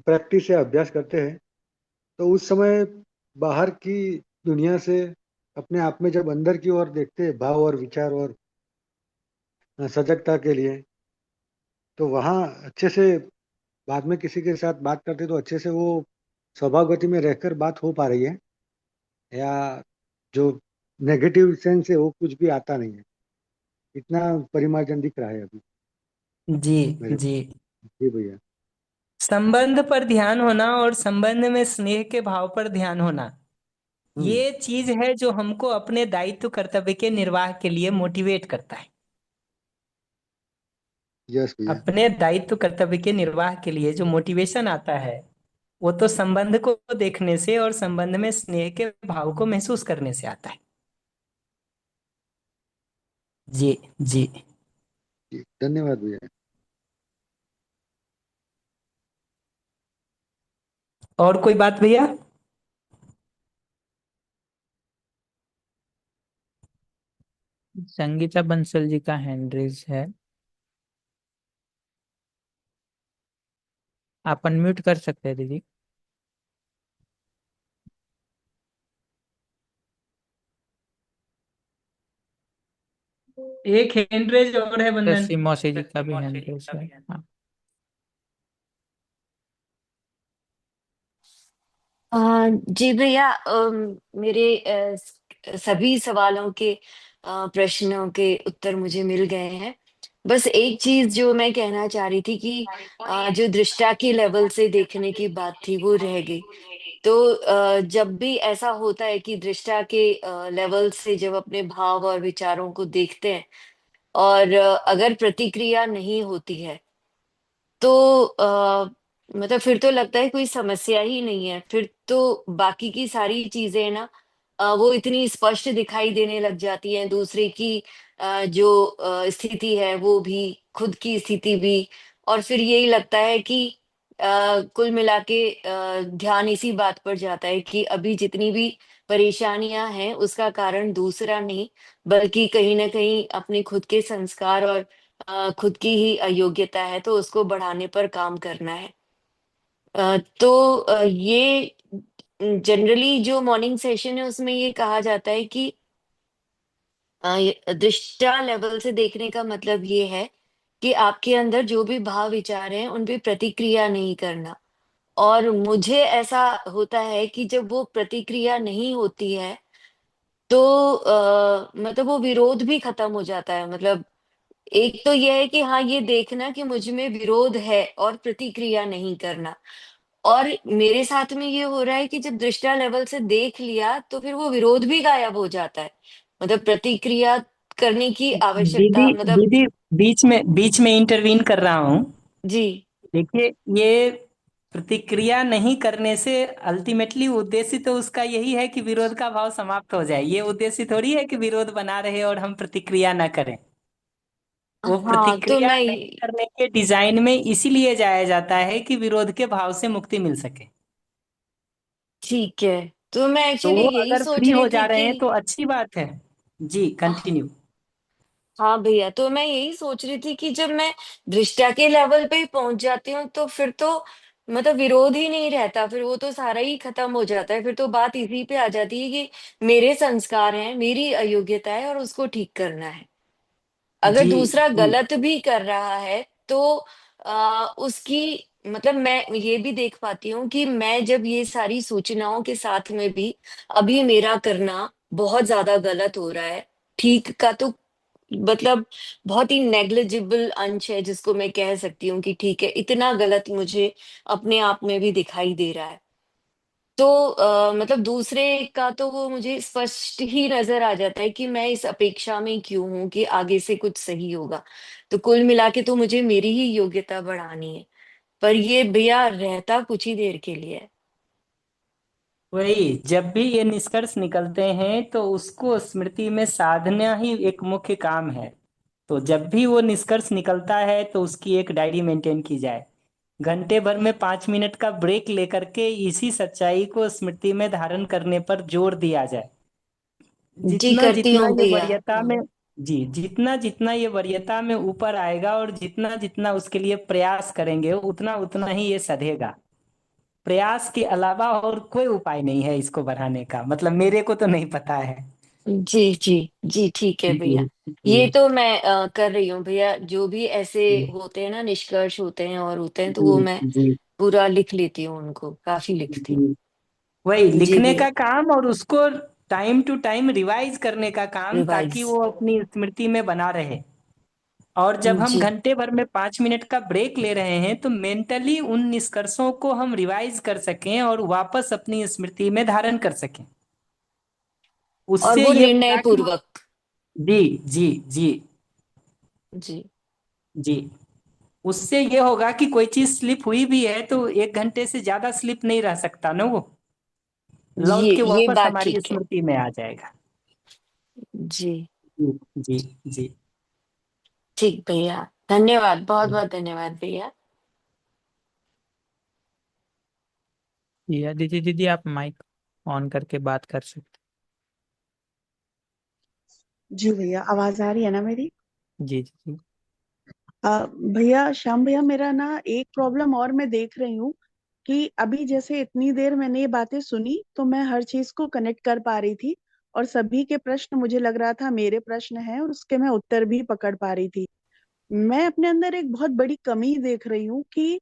प्रैक्टिस या अभ्यास करते हैं तो उस समय बाहर की दुनिया से अपने आप में जब अंदर की ओर देखते हैं, भाव और विचार और सजगता के लिए, तो वहाँ अच्छे से बाद में किसी के साथ बात करते तो अच्छे से वो स्वभाव गति में रहकर बात हो पा रही है, या जो नेगेटिव सेंस है वो कुछ भी आता नहीं है। इतना परिमार्जन दिख रहा है अभी जी मेरे जी। को। जी भैया। संबंध पर ध्यान होना और संबंध में स्नेह के भाव पर ध्यान होना, हम्म। ये चीज है जो हमको अपने दायित्व कर्तव्य के निर्वाह के लिए मोटिवेट करता है। यस भैया। अपने दायित्व कर्तव्य के निर्वाह के लिए जो मोटिवेशन आता है, वो तो संबंध को देखने से और संबंध में स्नेह के भाव को महसूस करने से आता है। जी जी। जी धन्यवाद भैया। और कोई बात भैया? संगीता बंसल जी का हैंड रेज है, आप अनम्यूट कर सकते हैं दीदी। एक हैंड रेज और है बंधन। शशि मौसी जी का भी हैंड रेज है। हाँ। जी भैया, मेरे सभी सवालों के प्रश्नों के उत्तर मुझे मिल गए हैं। बस एक चीज जो मैं कहना चाह रही थी कि जो दृष्टा के लेवल से देखने की बात थी वो रह गई। तो जब भी ऐसा होता है कि दृष्टा के लेवल से जब अपने भाव और विचारों को देखते हैं और अगर प्रतिक्रिया नहीं होती है तो मतलब फिर तो लगता है कोई समस्या ही नहीं है। फिर तो बाकी की सारी चीजें ना वो इतनी स्पष्ट दिखाई देने लग जाती हैं, दूसरे की जो स्थिति है वो भी, खुद की स्थिति भी। और फिर यही लगता है कि कुल मिला के ध्यान इसी बात पर जाता है कि अभी जितनी भी परेशानियां हैं उसका कारण दूसरा नहीं, बल्कि कहीं ना कहीं अपने खुद के संस्कार और खुद की ही अयोग्यता है, तो उसको बढ़ाने पर काम करना है। तो ये जनरली जो मॉर्निंग सेशन है उसमें ये कहा जाता है कि दृष्टा लेवल से देखने का मतलब ये है कि आपके अंदर जो भी भाव विचार हैं उन पे प्रतिक्रिया नहीं करना। और मुझे ऐसा होता है कि जब वो प्रतिक्रिया नहीं होती है तो मतलब वो विरोध भी खत्म हो जाता है। मतलब एक तो ये है कि हाँ, ये देखना कि मुझ में विरोध है और प्रतिक्रिया नहीं करना। और मेरे साथ में ये हो रहा है कि जब दृष्टा लेवल से देख लिया तो फिर वो विरोध भी गायब हो जाता है। मतलब प्रतिक्रिया करने की दीदी आवश्यकता, मतलब। दीदी, बीच में इंटरवीन कर रहा हूँ। जी। देखिए, ये प्रतिक्रिया नहीं करने से अल्टीमेटली उद्देश्य तो उसका यही है कि विरोध का भाव समाप्त हो जाए। ये उद्देश्य थोड़ी है कि विरोध बना रहे और हम प्रतिक्रिया ना करें। वो हाँ, तो प्रतिक्रिया मैं नहीं करने के डिजाइन में इसीलिए जाया जाता है कि विरोध के भाव से मुक्ति मिल सके। ठीक है, तो मैं तो एक्चुअली वो यही अगर सोच फ्री रही हो थी जा रहे कि हैं तो अच्छी बात है। जी, कंटिन्यू। हाँ भैया, तो मैं यही सोच रही थी कि जब मैं दृष्टा के लेवल पे ही पहुंच जाती हूँ तो फिर तो मतलब विरोध ही नहीं रहता, फिर वो तो सारा ही खत्म हो जाता है। फिर तो बात इसी पे आ जाती है कि मेरे संस्कार हैं, मेरी अयोग्यता है और उसको ठीक करना है। अगर जी दूसरा जी। गलत भी कर रहा है तो उसकी मतलब मैं ये भी देख पाती हूँ कि मैं जब ये सारी सूचनाओं के साथ में भी अभी मेरा करना बहुत ज्यादा गलत हो रहा है, ठीक का तो मतलब बहुत ही नेग्लिजिबल अंश है जिसको मैं कह सकती हूँ कि ठीक है, इतना गलत मुझे अपने आप में भी दिखाई दे रहा है। तो मतलब दूसरे का तो वो मुझे स्पष्ट ही नजर आ जाता है कि मैं इस अपेक्षा में क्यों हूं कि आगे से कुछ सही होगा। तो कुल मिला के तो मुझे मेरी ही योग्यता बढ़ानी है, पर ये भैया रहता कुछ ही देर के लिए है। वही, जब भी ये निष्कर्ष निकलते हैं तो उसको स्मृति में साधना ही एक मुख्य काम है। तो जब भी वो निष्कर्ष निकलता है तो उसकी एक डायरी मेंटेन की जाए। घंटे भर में 5 मिनट का ब्रेक लेकर के इसी सच्चाई को स्मृति में धारण करने पर जोर दिया जाए। जी, जितना करती जितना हूँ ये भैया। वरीयता हाँ। में, जी, जितना जितना ये वरीयता में ऊपर आएगा और जितना जितना उसके लिए प्रयास करेंगे उतना उतना ही ये सधेगा। प्रयास के अलावा और कोई उपाय नहीं है इसको बढ़ाने का, मतलब मेरे को तो नहीं पता है। जी जी जी, ठीक है जी भैया। जी ये तो मैं कर रही हूँ भैया, जो भी ऐसे जी होते हैं ना, निष्कर्ष होते हैं और होते हैं, तो जी वो मैं जी पूरा लिख लेती हूँ, उनको काफी लिखती हूँ। जी। वही जी लिखने भैया। का काम और उसको टाइम टू टाइम रिवाइज करने का काम, रिवाइज। ताकि वो अपनी स्मृति में बना रहे। और जब हम जी। घंटे भर में 5 मिनट का ब्रेक ले रहे हैं तो मेंटली उन निष्कर्षों को हम रिवाइज कर सकें और वापस अपनी स्मृति में धारण कर सकें। और उससे वो ये निर्णय होगा कि पूर्वक। जी जी जी जी। जी, उससे ये होगा कि कोई चीज स्लिप हुई भी है तो 1 घंटे से ज्यादा स्लिप नहीं रह सकता ना वो, लौट के ये वापस बात हमारी ठीक है। स्मृति में आ जाएगा। जी। जी जी जी। ठीक भैया, धन्यवाद, बहुत बहुत धन्यवाद भैया। या दीदी दीदी आप माइक ऑन करके बात कर सकते जी भैया, आवाज आ रही है ना मेरी? जी जी जी। भैया, श्याम भैया, मेरा ना एक प्रॉब्लम और मैं देख रही हूँ कि अभी जैसे इतनी देर मैंने ये बातें सुनी तो मैं हर चीज को कनेक्ट कर पा रही थी, और सभी के प्रश्न मुझे लग रहा था मेरे प्रश्न हैं और उसके मैं उत्तर भी पकड़ पा रही थी। मैं अपने अंदर एक बहुत बड़ी कमी देख रही हूँ कि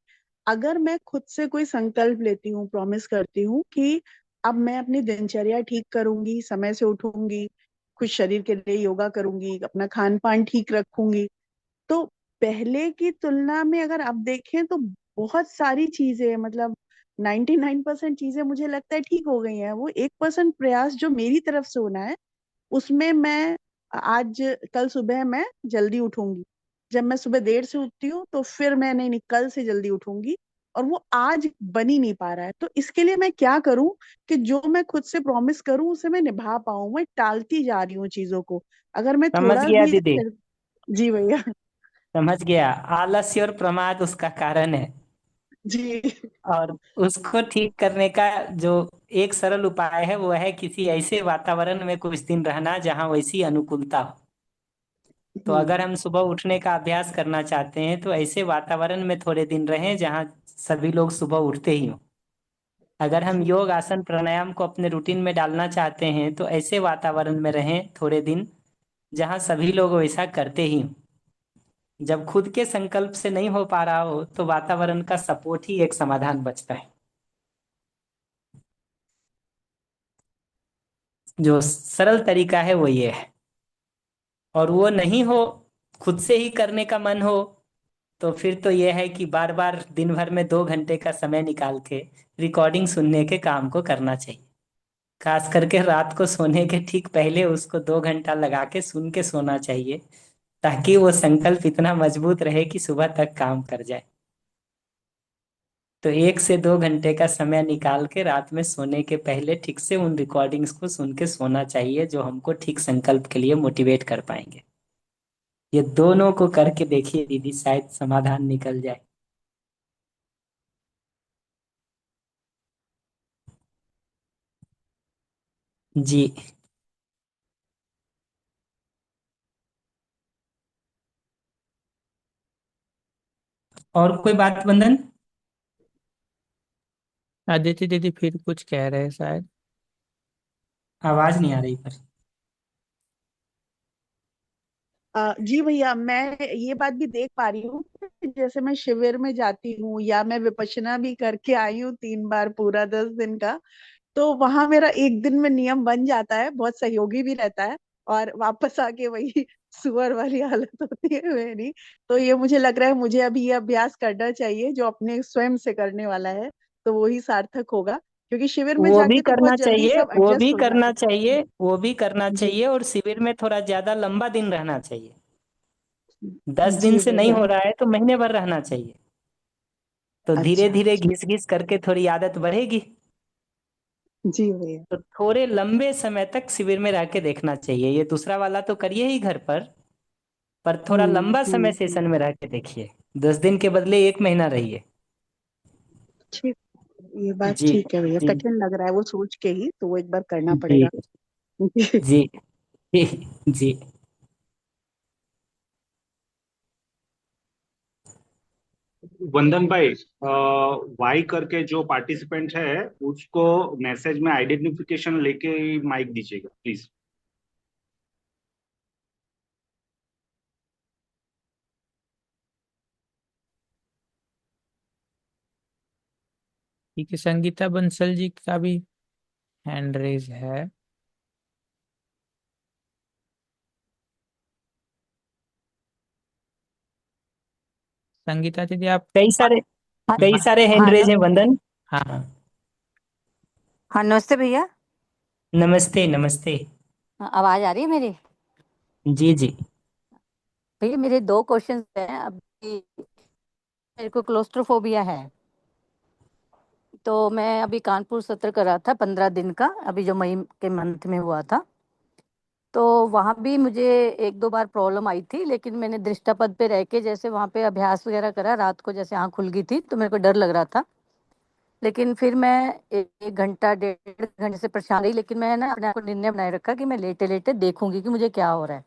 अगर मैं खुद से कोई संकल्प लेती हूँ, प्रॉमिस करती हूँ कि अब मैं अपनी दिनचर्या ठीक करूंगी, समय से उठूंगी, खुश शरीर के लिए योगा करूंगी, अपना खान पान ठीक रखूंगी। तो पहले की तुलना में अगर आप देखें तो बहुत सारी चीजें, मतलब 99% चीजें मुझे लगता है ठीक हो गई हैं। वो 1% प्रयास जो मेरी तरफ से होना है, उसमें मैं आज कल सुबह मैं जल्दी उठूंगी। जब मैं सुबह देर से उठती हूँ तो फिर मैं नहीं नहीं कल से जल्दी उठूंगी, और वो आज बन ही नहीं पा रहा है। तो इसके लिए मैं क्या करूं कि जो मैं खुद से प्रॉमिस करूं उसे मैं निभा पाऊं। मैं टालती जा रही हूँ चीजों को। अगर मैं समझ थोड़ा गया भी दीदी, जी भैया। समझ गया। आलस्य और प्रमाद उसका कारण है, जी और उसको ठीक करने का जो एक सरल उपाय है वो है किसी ऐसे वातावरण में कुछ दिन रहना जहाँ वैसी अनुकूलता हो। तो अगर हम सुबह उठने का अभ्यास करना चाहते हैं तो ऐसे वातावरण में थोड़े दिन रहें जहाँ सभी लोग सुबह उठते ही हों। अगर हम जी योग आसन प्राणायाम को अपने रूटीन में डालना चाहते हैं तो ऐसे वातावरण में रहें थोड़े दिन जहाँ सभी लोग वैसा करते ही हों। जब खुद के संकल्प से नहीं हो पा रहा हो तो वातावरण का सपोर्ट ही एक समाधान बचता है। जो सरल तरीका है वो ये है, और वो नहीं हो, खुद से ही करने का मन हो, तो फिर तो ये है कि बार बार दिन भर में 2 घंटे का समय निकाल के रिकॉर्डिंग सुनने के काम को करना चाहिए। खास करके रात को सोने के ठीक पहले उसको 2 घंटा लगा के सुन के सोना चाहिए, ताकि वो संकल्प इतना मजबूत रहे कि सुबह तक काम कर जाए। तो 1 से 2 घंटे का समय निकाल के रात में सोने के पहले ठीक से उन रिकॉर्डिंग्स को सुन के सोना चाहिए, जो हमको ठीक संकल्प के लिए मोटिवेट कर पाएंगे। ये दोनों को करके देखिए दीदी, शायद समाधान निकल जाए। जी। और कोई बात बंधन? आदित्य दीदी फिर कुछ कह रहे हैं शायद। आवाज नहीं आ रही पर। जी भैया, मैं ये बात भी देख पा रही हूँ कि जैसे मैं शिविर में जाती हूँ या मैं विपश्यना भी करके आई हूँ 3 बार पूरा 10 दिन का, तो वहां मेरा एक दिन में नियम बन जाता है, बहुत सहयोगी भी रहता है, और वापस आके वही सुअर वाली हालत होती है मेरी। तो ये मुझे लग रहा है मुझे अभी ये अभ्यास करना चाहिए जो अपने स्वयं से करने वाला है, तो वो ही सार्थक होगा। क्योंकि शिविर में वो भी जाके तो बहुत करना जल्दी चाहिए, सब वो एडजस्ट भी हो करना जाता चाहिए, वो भी करना है। जी चाहिए, और शिविर में थोड़ा ज्यादा लंबा दिन रहना चाहिए। 10 दिन जी से नहीं भैया। हो रहा है तो महीने भर रहना चाहिए। तो धीरे अच्छा धीरे अच्छा। घिस घिस करके थोड़ी आदत बढ़ेगी। जी भैया। तो थोड़े लंबे समय तक शिविर में रह के देखना चाहिए। ये दूसरा वाला तो करिए ही घर पर थोड़ा लंबा समय सेशन में रह के देखिए। 10 दिन के बदले 1 महीना रहिए। ठीक, ये बात जी ठीक है भैया। जी कठिन लग रहा है वो सोच के ही, तो वो एक बार करना जी पड़ेगा। जी जी जी। वंदन भाई, वाई करके जो पार्टिसिपेंट है उसको मैसेज में आइडेंटिफिकेशन लेके माइक दीजिएगा प्लीज। ठीक है, संगीता बंसल जी का भी हैंड रेज है। संगीता दीदी आप। कई सारे हाँ कई सारे हैंड हाँ रेज हैं वंदन। हाँ। हाँ। हाँ, नमस्ते भैया। नमस्ते नमस्ते। हाँ, आवाज आ रही है मेरी? जी जी। भैया मेरे 2 क्वेश्चन हैं अभी। मेरे को क्लोस्ट्रोफोबिया है, तो मैं अभी कानपुर सत्र करा था 15 दिन का, अभी जो मई के मंथ में हुआ था। तो वहाँ भी मुझे 1-2 बार प्रॉब्लम आई थी, लेकिन मैंने दृष्टापद पे रह के जैसे वहाँ पे अभ्यास वगैरह करा, रात को जैसे आँख खुल गई थी तो मेरे को डर लग रहा था। लेकिन फिर मैं 1 घंटा 1.5 घंटे से परेशान रही, लेकिन मैं ना अपने आप को निर्णय बनाए रखा कि मैं लेटे लेटे देखूंगी कि मुझे क्या हो रहा है।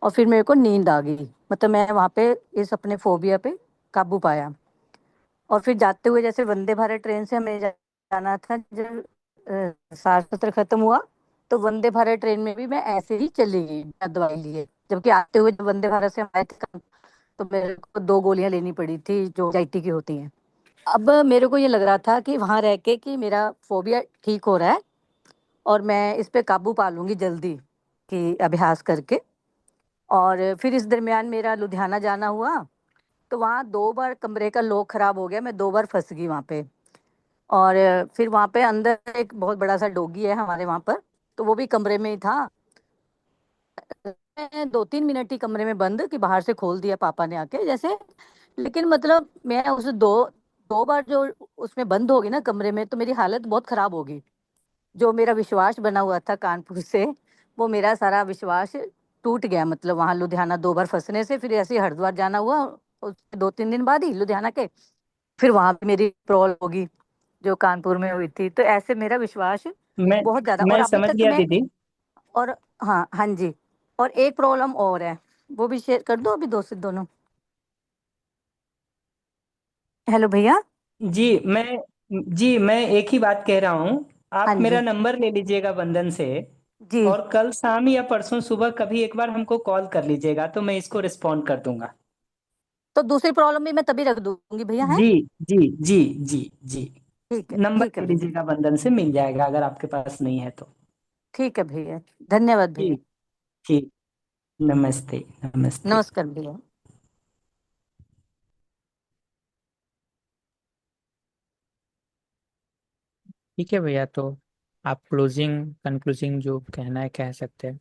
और फिर मेरे को नींद आ गई, मतलब मैं वहाँ पे इस अपने फोबिया पे काबू पाया। और फिर जाते हुए जैसे वंदे भारत ट्रेन से हमें जाना था, जब सार सत्र खत्म हुआ तो वंदे भारत ट्रेन में भी मैं ऐसे ही चली गई बिना दवाई लिए। जबकि आते हुए जब वंदे भारत से हम आए थे तो मेरे को 2 गोलियां लेनी पड़ी थी जो एंजाइटी की होती हैं। अब मेरे को ये लग रहा था कि वहां रह के कि मेरा फोबिया ठीक हो रहा है और मैं इस पे काबू पा लूंगी जल्दी। कि अभ्यास करके। और फिर इस दरमियान मेरा लुधियाना जाना हुआ, तो वहाँ 2 बार कमरे का लॉक खराब हो गया, मैं 2 बार फँस गई वहाँ पे। और फिर वहाँ पे अंदर एक बहुत बड़ा-सा डॉगी है हमारे वहाँ पर, तो वो भी कमरे में ही था। मैं 2-3 मिनट ही कमरे में बंद कि बाहर से खोल दिया पापा ने आके जैसे। लेकिन मतलब मैं उस 2 बार जो उसमें बंद हो गई ना कमरे में, तो मेरी हालत बहुत खराब हो गई। जो मेरा विश्वास बना हुआ था कानपुर से, वो मेरा सारा विश्वास टूट गया। मतलब वहाँ लुधियाना 2 बार फँसने से, फिर ऐसे ही हरिद्वार जाना हुआ, उसके 2-3 दिन बाद ही लुधियाना के, फिर वहाँ पे मेरी प्रॉब्लम होगी जो कानपुर में हुई थी। तो ऐसे मेरा विश्वास मैं बहुत ज़्यादा, और मैं अभी समझ तक गया मैं। दीदी। और हाँ, हाँ जी। और एक प्रॉब्लम और है, वो भी शेयर कर दो अभी 2 से दोनों। हेलो भैया। जी मैं एक ही बात कह रहा हूँ। हाँ आप मेरा जी। नंबर ले लीजिएगा बंधन से, जी, और कल शाम या परसों सुबह कभी एक बार हमको कॉल कर लीजिएगा, तो मैं इसको रिस्पॉन्ड कर दूंगा। तो दूसरी प्रॉब्लम भी मैं तभी रख दूँगी भैया, हैं? जी जी जी जी जी। नंबर ठीक है ले भैया। लीजिएगा बंधन से, मिल जाएगा अगर आपके पास नहीं है तो। ठीक है भैया, धन्यवाद भैया। ठीक। ठीक। नमस्ते नमस्ते। नमस्कार भैया। ठीक है भैया, तो आप क्लोजिंग कंक्लूजिंग जो कहना है कह सकते हैं।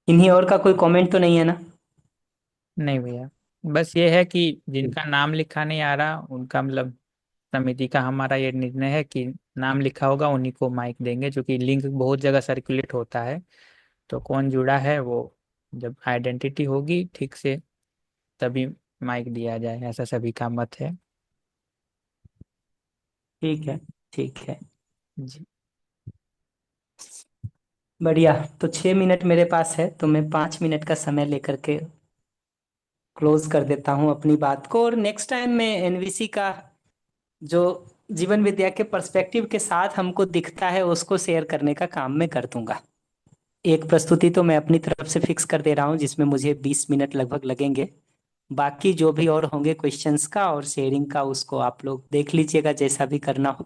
इन्हीं और का कोई कमेंट तो नहीं है ना? नहीं भैया, बस ये है कि जिनका नाम लिखा नहीं आ रहा उनका मतलब समिति का हमारा ये निर्णय है कि नाम लिखा होगा उन्हीं को माइक देंगे, जो कि लिंक बहुत जगह सर्कुलेट होता है। तो कौन जुड़ा है वो जब आइडेंटिटी होगी ठीक से तभी माइक दिया जाए, ऐसा सभी का मत है। ठीक है। ठीक है। जी। बढ़िया। तो 6 मिनट मेरे पास है, तो मैं 5 मिनट का समय लेकर के क्लोज कर देता हूँ अपनी बात को। और नेक्स्ट टाइम मैं एनवीसी का जो जीवन विद्या के पर्सपेक्टिव के साथ हमको दिखता है उसको शेयर करने का काम मैं कर दूंगा। एक प्रस्तुति तो मैं अपनी तरफ से फिक्स कर दे रहा हूँ, जिसमें मुझे 20 मिनट लगभग लगेंगे। बाकी जो भी और होंगे क्वेश्चंस का और शेयरिंग का, उसको आप लोग देख लीजिएगा जैसा भी करना हो।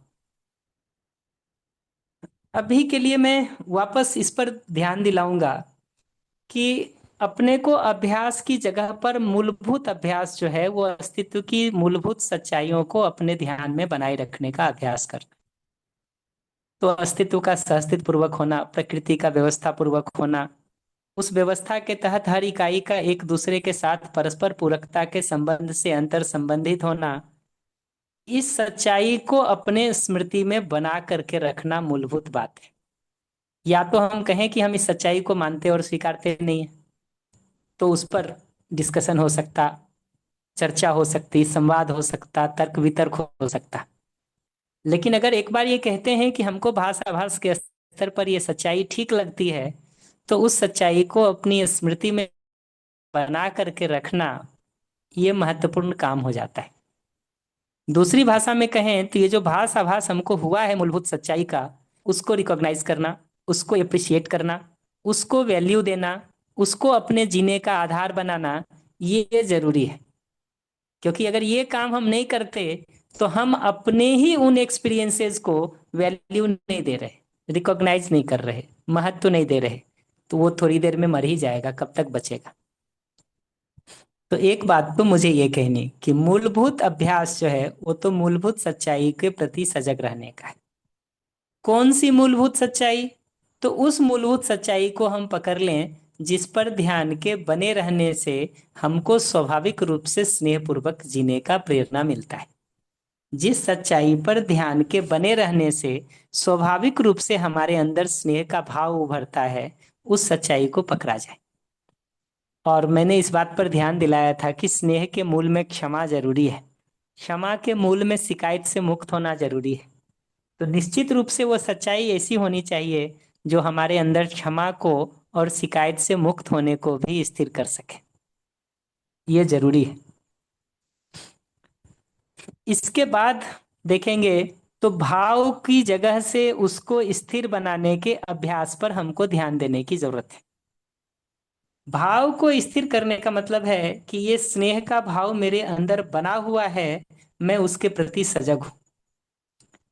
अभी के लिए मैं वापस इस पर ध्यान दिलाऊंगा कि अपने को अभ्यास की जगह पर मूलभूत अभ्यास जो है वो अस्तित्व की मूलभूत सच्चाइयों को अपने ध्यान में बनाए रखने का अभ्यास करना। तो अस्तित्व का सहअस्तित्व पूर्वक होना, प्रकृति का व्यवस्था पूर्वक होना, उस व्यवस्था के तहत हर इकाई का एक दूसरे के साथ परस्पर पूरकता के संबंध से अंतर संबंधित होना, इस सच्चाई को अपने स्मृति में बना करके रखना मूलभूत बात है। या तो हम कहें कि हम इस सच्चाई को मानते और स्वीकारते नहीं है, तो उस पर डिस्कशन हो सकता, चर्चा हो सकती, संवाद हो सकता, तर्क वितर्क हो सकता। लेकिन अगर एक बार ये कहते हैं कि हमको भाषाभास के स्तर पर ये सच्चाई ठीक लगती है, तो उस सच्चाई को अपनी स्मृति में बना करके रखना, ये महत्वपूर्ण काम हो जाता है। दूसरी भाषा में कहें तो ये जो भाषाभास हमको हुआ है मूलभूत सच्चाई का, उसको रिकॉग्नाइज करना, उसको एप्रिशिएट करना, उसको वैल्यू देना, उसको अपने जीने का आधार बनाना, ये जरूरी है। क्योंकि अगर ये काम हम नहीं करते तो हम अपने ही उन एक्सपीरियंसेस को वैल्यू नहीं दे रहे, रिकॉग्नाइज नहीं कर रहे, महत्व नहीं दे रहे, तो वो थोड़ी देर में मर ही जाएगा, कब तक बचेगा। तो एक बात तो मुझे ये कहनी कि मूलभूत अभ्यास जो है वो तो मूलभूत सच्चाई के प्रति सजग रहने का है। कौन सी मूलभूत सच्चाई? तो उस मूलभूत सच्चाई को हम पकड़ लें जिस पर ध्यान के बने रहने से हमको स्वाभाविक रूप से स्नेहपूर्वक जीने का प्रेरणा मिलता है। जिस सच्चाई पर ध्यान के बने रहने से स्वाभाविक रूप से हमारे अंदर स्नेह का भाव उभरता है, उस सच्चाई को पकड़ा जाए। और मैंने इस बात पर ध्यान दिलाया था कि स्नेह के मूल में क्षमा जरूरी है, क्षमा के मूल में शिकायत से मुक्त होना जरूरी है। तो निश्चित रूप से वो सच्चाई ऐसी होनी चाहिए जो हमारे अंदर क्षमा को और शिकायत से मुक्त होने को भी स्थिर कर सके, ये जरूरी है। इसके बाद देखेंगे तो भाव की जगह से उसको स्थिर बनाने के अभ्यास पर हमको ध्यान देने की जरूरत है। भाव को स्थिर करने का मतलब है कि ये स्नेह का भाव मेरे अंदर बना हुआ है, मैं उसके प्रति सजग हूं।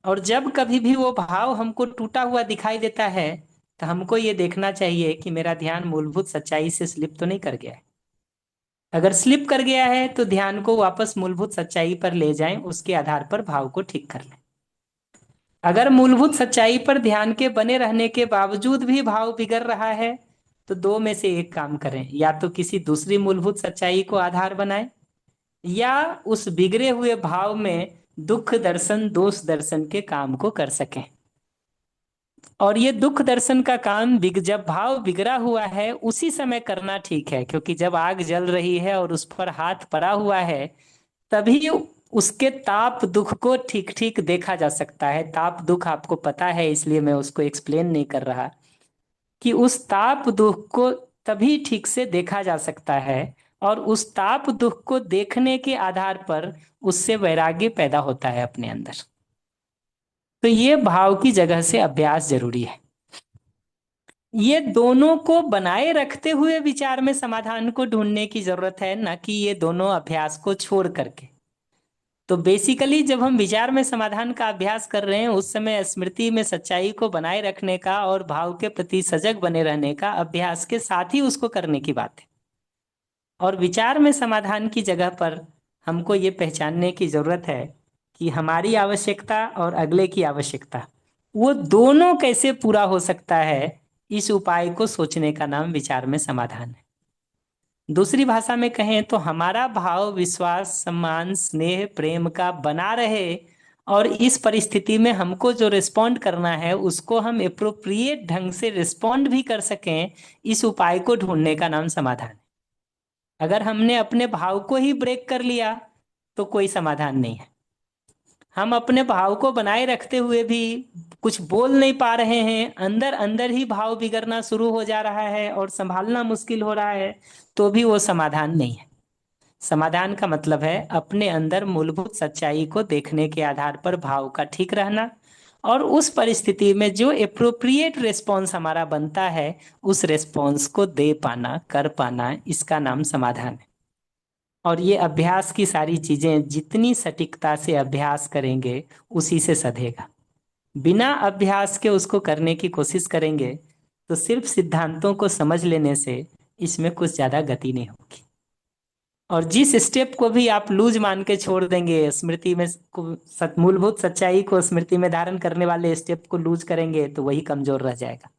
और जब कभी भी वो भाव हमको टूटा हुआ दिखाई देता है तो हमको ये देखना चाहिए कि मेरा ध्यान मूलभूत सच्चाई से स्लिप तो नहीं कर गया है। अगर स्लिप कर गया है तो ध्यान को वापस मूलभूत सच्चाई पर ले जाएं, उसके आधार पर भाव को ठीक कर लें। अगर मूलभूत सच्चाई पर ध्यान के बने रहने के बावजूद भी भाव बिगड़ रहा है तो दो में से एक काम करें, या तो किसी दूसरी मूलभूत सच्चाई को आधार बनाएं या उस बिगड़े हुए भाव में दुख दर्शन दोष दर्शन के काम को कर सकें। और ये दुख दर्शन का काम जब भाव बिगड़ा हुआ है उसी समय करना ठीक है, क्योंकि जब आग जल रही है और उस पर हाथ पड़ा हुआ है तभी उसके ताप दुख को ठीक ठीक देखा जा सकता है। ताप दुख आपको पता है, इसलिए मैं उसको एक्सप्लेन नहीं कर रहा, कि उस ताप दुख को तभी ठीक से देखा जा सकता है और उस ताप दुख को देखने के आधार पर उससे वैराग्य पैदा होता है अपने अंदर। तो ये भाव की जगह से अभ्यास जरूरी है। ये दोनों को बनाए रखते हुए विचार में समाधान को ढूंढने की जरूरत है, ना कि ये दोनों अभ्यास को छोड़ करके। तो बेसिकली जब हम विचार में समाधान का अभ्यास कर रहे हैं उस समय स्मृति में सच्चाई को बनाए रखने का और भाव के प्रति सजग बने रहने का अभ्यास के साथ ही उसको करने की बात है। और विचार में समाधान की जगह पर हमको ये पहचानने की जरूरत है कि हमारी आवश्यकता और अगले की आवश्यकता, वो दोनों कैसे पूरा हो सकता है। इस उपाय को सोचने का नाम विचार में समाधान है। दूसरी भाषा में कहें तो हमारा भाव विश्वास सम्मान स्नेह प्रेम का बना रहे और इस परिस्थिति में हमको जो रिस्पॉन्ड करना है उसको हम एप्रोप्रिएट ढंग से रिस्पॉन्ड भी कर सकें, इस उपाय को ढूंढने का नाम समाधान है। अगर हमने अपने भाव को ही ब्रेक कर लिया तो कोई समाधान नहीं है। हम अपने भाव को बनाए रखते हुए भी कुछ बोल नहीं पा रहे हैं, अंदर अंदर ही भाव बिगड़ना शुरू हो जा रहा है और संभालना मुश्किल हो रहा है, तो भी वो समाधान नहीं है। समाधान का मतलब है अपने अंदर मूलभूत सच्चाई को देखने के आधार पर भाव का ठीक रहना और उस परिस्थिति में जो एप्रोप्रिएट रिस्पॉन्स हमारा बनता है उस रिस्पॉन्स को दे पाना, कर पाना, इसका नाम समाधान है। और ये अभ्यास की सारी चीजें जितनी सटीकता से अभ्यास करेंगे उसी से सधेगा। बिना अभ्यास के उसको करने की कोशिश करेंगे तो सिर्फ सिद्धांतों को समझ लेने से इसमें कुछ ज्यादा गति नहीं होगी। और जिस स्टेप को भी आप लूज मान के छोड़ देंगे, स्मृति में मूलभूत सच्चाई को स्मृति में धारण करने वाले स्टेप को लूज करेंगे तो वही कमजोर रह जाएगा।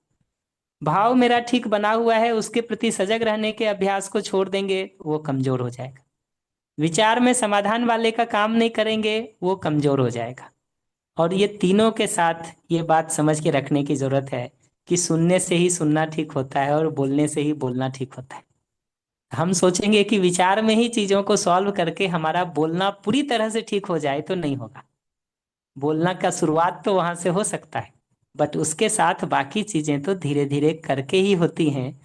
भाव मेरा ठीक बना हुआ है उसके प्रति सजग रहने के अभ्यास को छोड़ देंगे वो कमजोर हो जाएगा। विचार में समाधान वाले का काम नहीं करेंगे वो कमजोर हो जाएगा। और ये तीनों के साथ ये बात समझ के रखने की जरूरत है कि सुनने से ही सुनना ठीक होता है और बोलने से ही बोलना ठीक होता है। हम सोचेंगे कि विचार में ही चीजों को सॉल्व करके हमारा बोलना पूरी तरह से ठीक हो जाए तो नहीं होगा। बोलना का शुरुआत तो वहां से हो सकता है, बट उसके साथ बाकी चीजें तो धीरे धीरे करके ही होती हैं।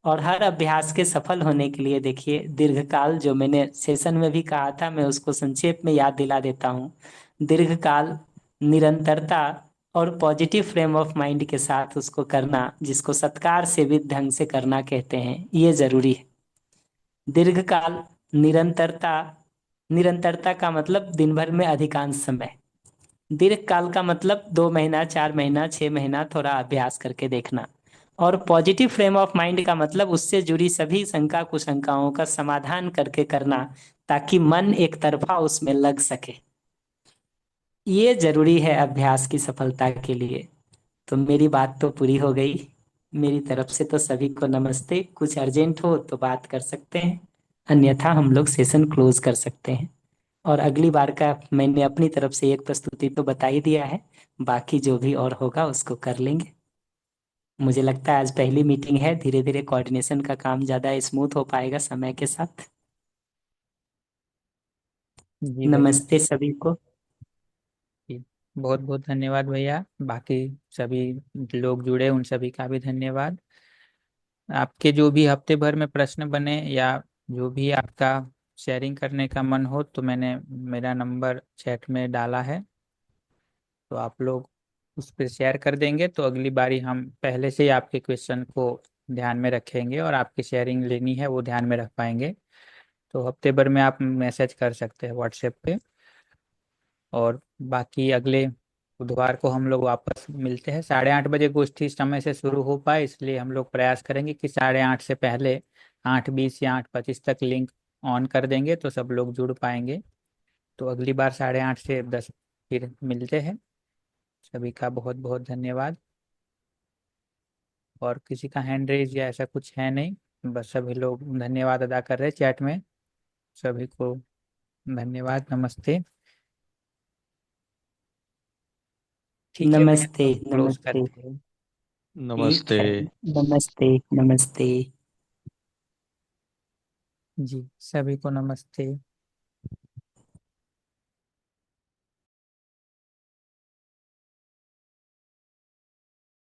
और हर अभ्यास के सफल होने के लिए देखिए दीर्घकाल, जो मैंने सेशन में भी कहा था, मैं उसको संक्षेप में याद दिला देता हूँ। दीर्घकाल, निरंतरता और पॉजिटिव फ्रेम ऑफ माइंड के साथ उसको करना, जिसको सत्कार सेवित ढंग से करना कहते हैं, ये जरूरी है। दीर्घकाल, निरंतरता, निरंतरता का मतलब दिन भर में अधिकांश समय। दीर्घ काल का मतलब 2 महीना 4 महीना 6 महीना थोड़ा अभ्यास करके देखना। और पॉजिटिव फ्रेम ऑफ माइंड का मतलब उससे जुड़ी सभी शंका कुशंकाओं का समाधान करके करना, ताकि मन एक तरफा उसमें लग सके। ये जरूरी है अभ्यास की सफलता के लिए। तो मेरी बात तो पूरी हो गई। मेरी तरफ से तो सभी को नमस्ते। कुछ अर्जेंट हो तो बात कर सकते हैं, अन्यथा हम लोग सेशन क्लोज कर सकते हैं। और अगली बार का मैंने अपनी तरफ से एक प्रस्तुति तो बता ही दिया है, बाकी जो भी और होगा उसको कर लेंगे। मुझे लगता है आज पहली मीटिंग है, धीरे धीरे कोऑर्डिनेशन का काम ज़्यादा स्मूथ हो पाएगा समय के साथ। जी भैया। नमस्ते सभी को। जी, बहुत बहुत धन्यवाद भैया। बाकी सभी लोग जुड़े उन सभी का भी धन्यवाद। आपके जो भी हफ्ते भर में प्रश्न बने या जो भी आपका शेयरिंग करने का मन हो तो मैंने मेरा नंबर चैट में डाला है, तो आप लोग उस पर शेयर कर देंगे तो अगली बारी हम पहले से ही आपके क्वेश्चन को ध्यान में रखेंगे और आपकी शेयरिंग लेनी है वो ध्यान में रख पाएंगे। तो हफ्ते भर में आप मैसेज कर सकते हैं व्हाट्सएप पे। और बाकी अगले बुधवार को हम लोग वापस मिलते हैं। 8:30 बजे गोष्ठी समय से शुरू हो पाए, इसलिए हम लोग प्रयास करेंगे कि 8:30 से पहले 8:20 या 8:25 तक लिंक ऑन कर देंगे तो सब लोग जुड़ पाएंगे। तो अगली बार 8:30 से 10 फिर मिलते हैं। सभी का बहुत बहुत धन्यवाद। और किसी का हैंड रेज या ऐसा कुछ है नहीं, बस सभी लोग धन्यवाद अदा कर रहे हैं चैट में। सभी को धन्यवाद। नमस्ते। ठीक है भैया, नमस्ते। तो क्लोज नमस्ते। करते हैं। ठीक नमस्ते। है। नमस्ते। नमस्ते। जी, सभी को नमस्ते।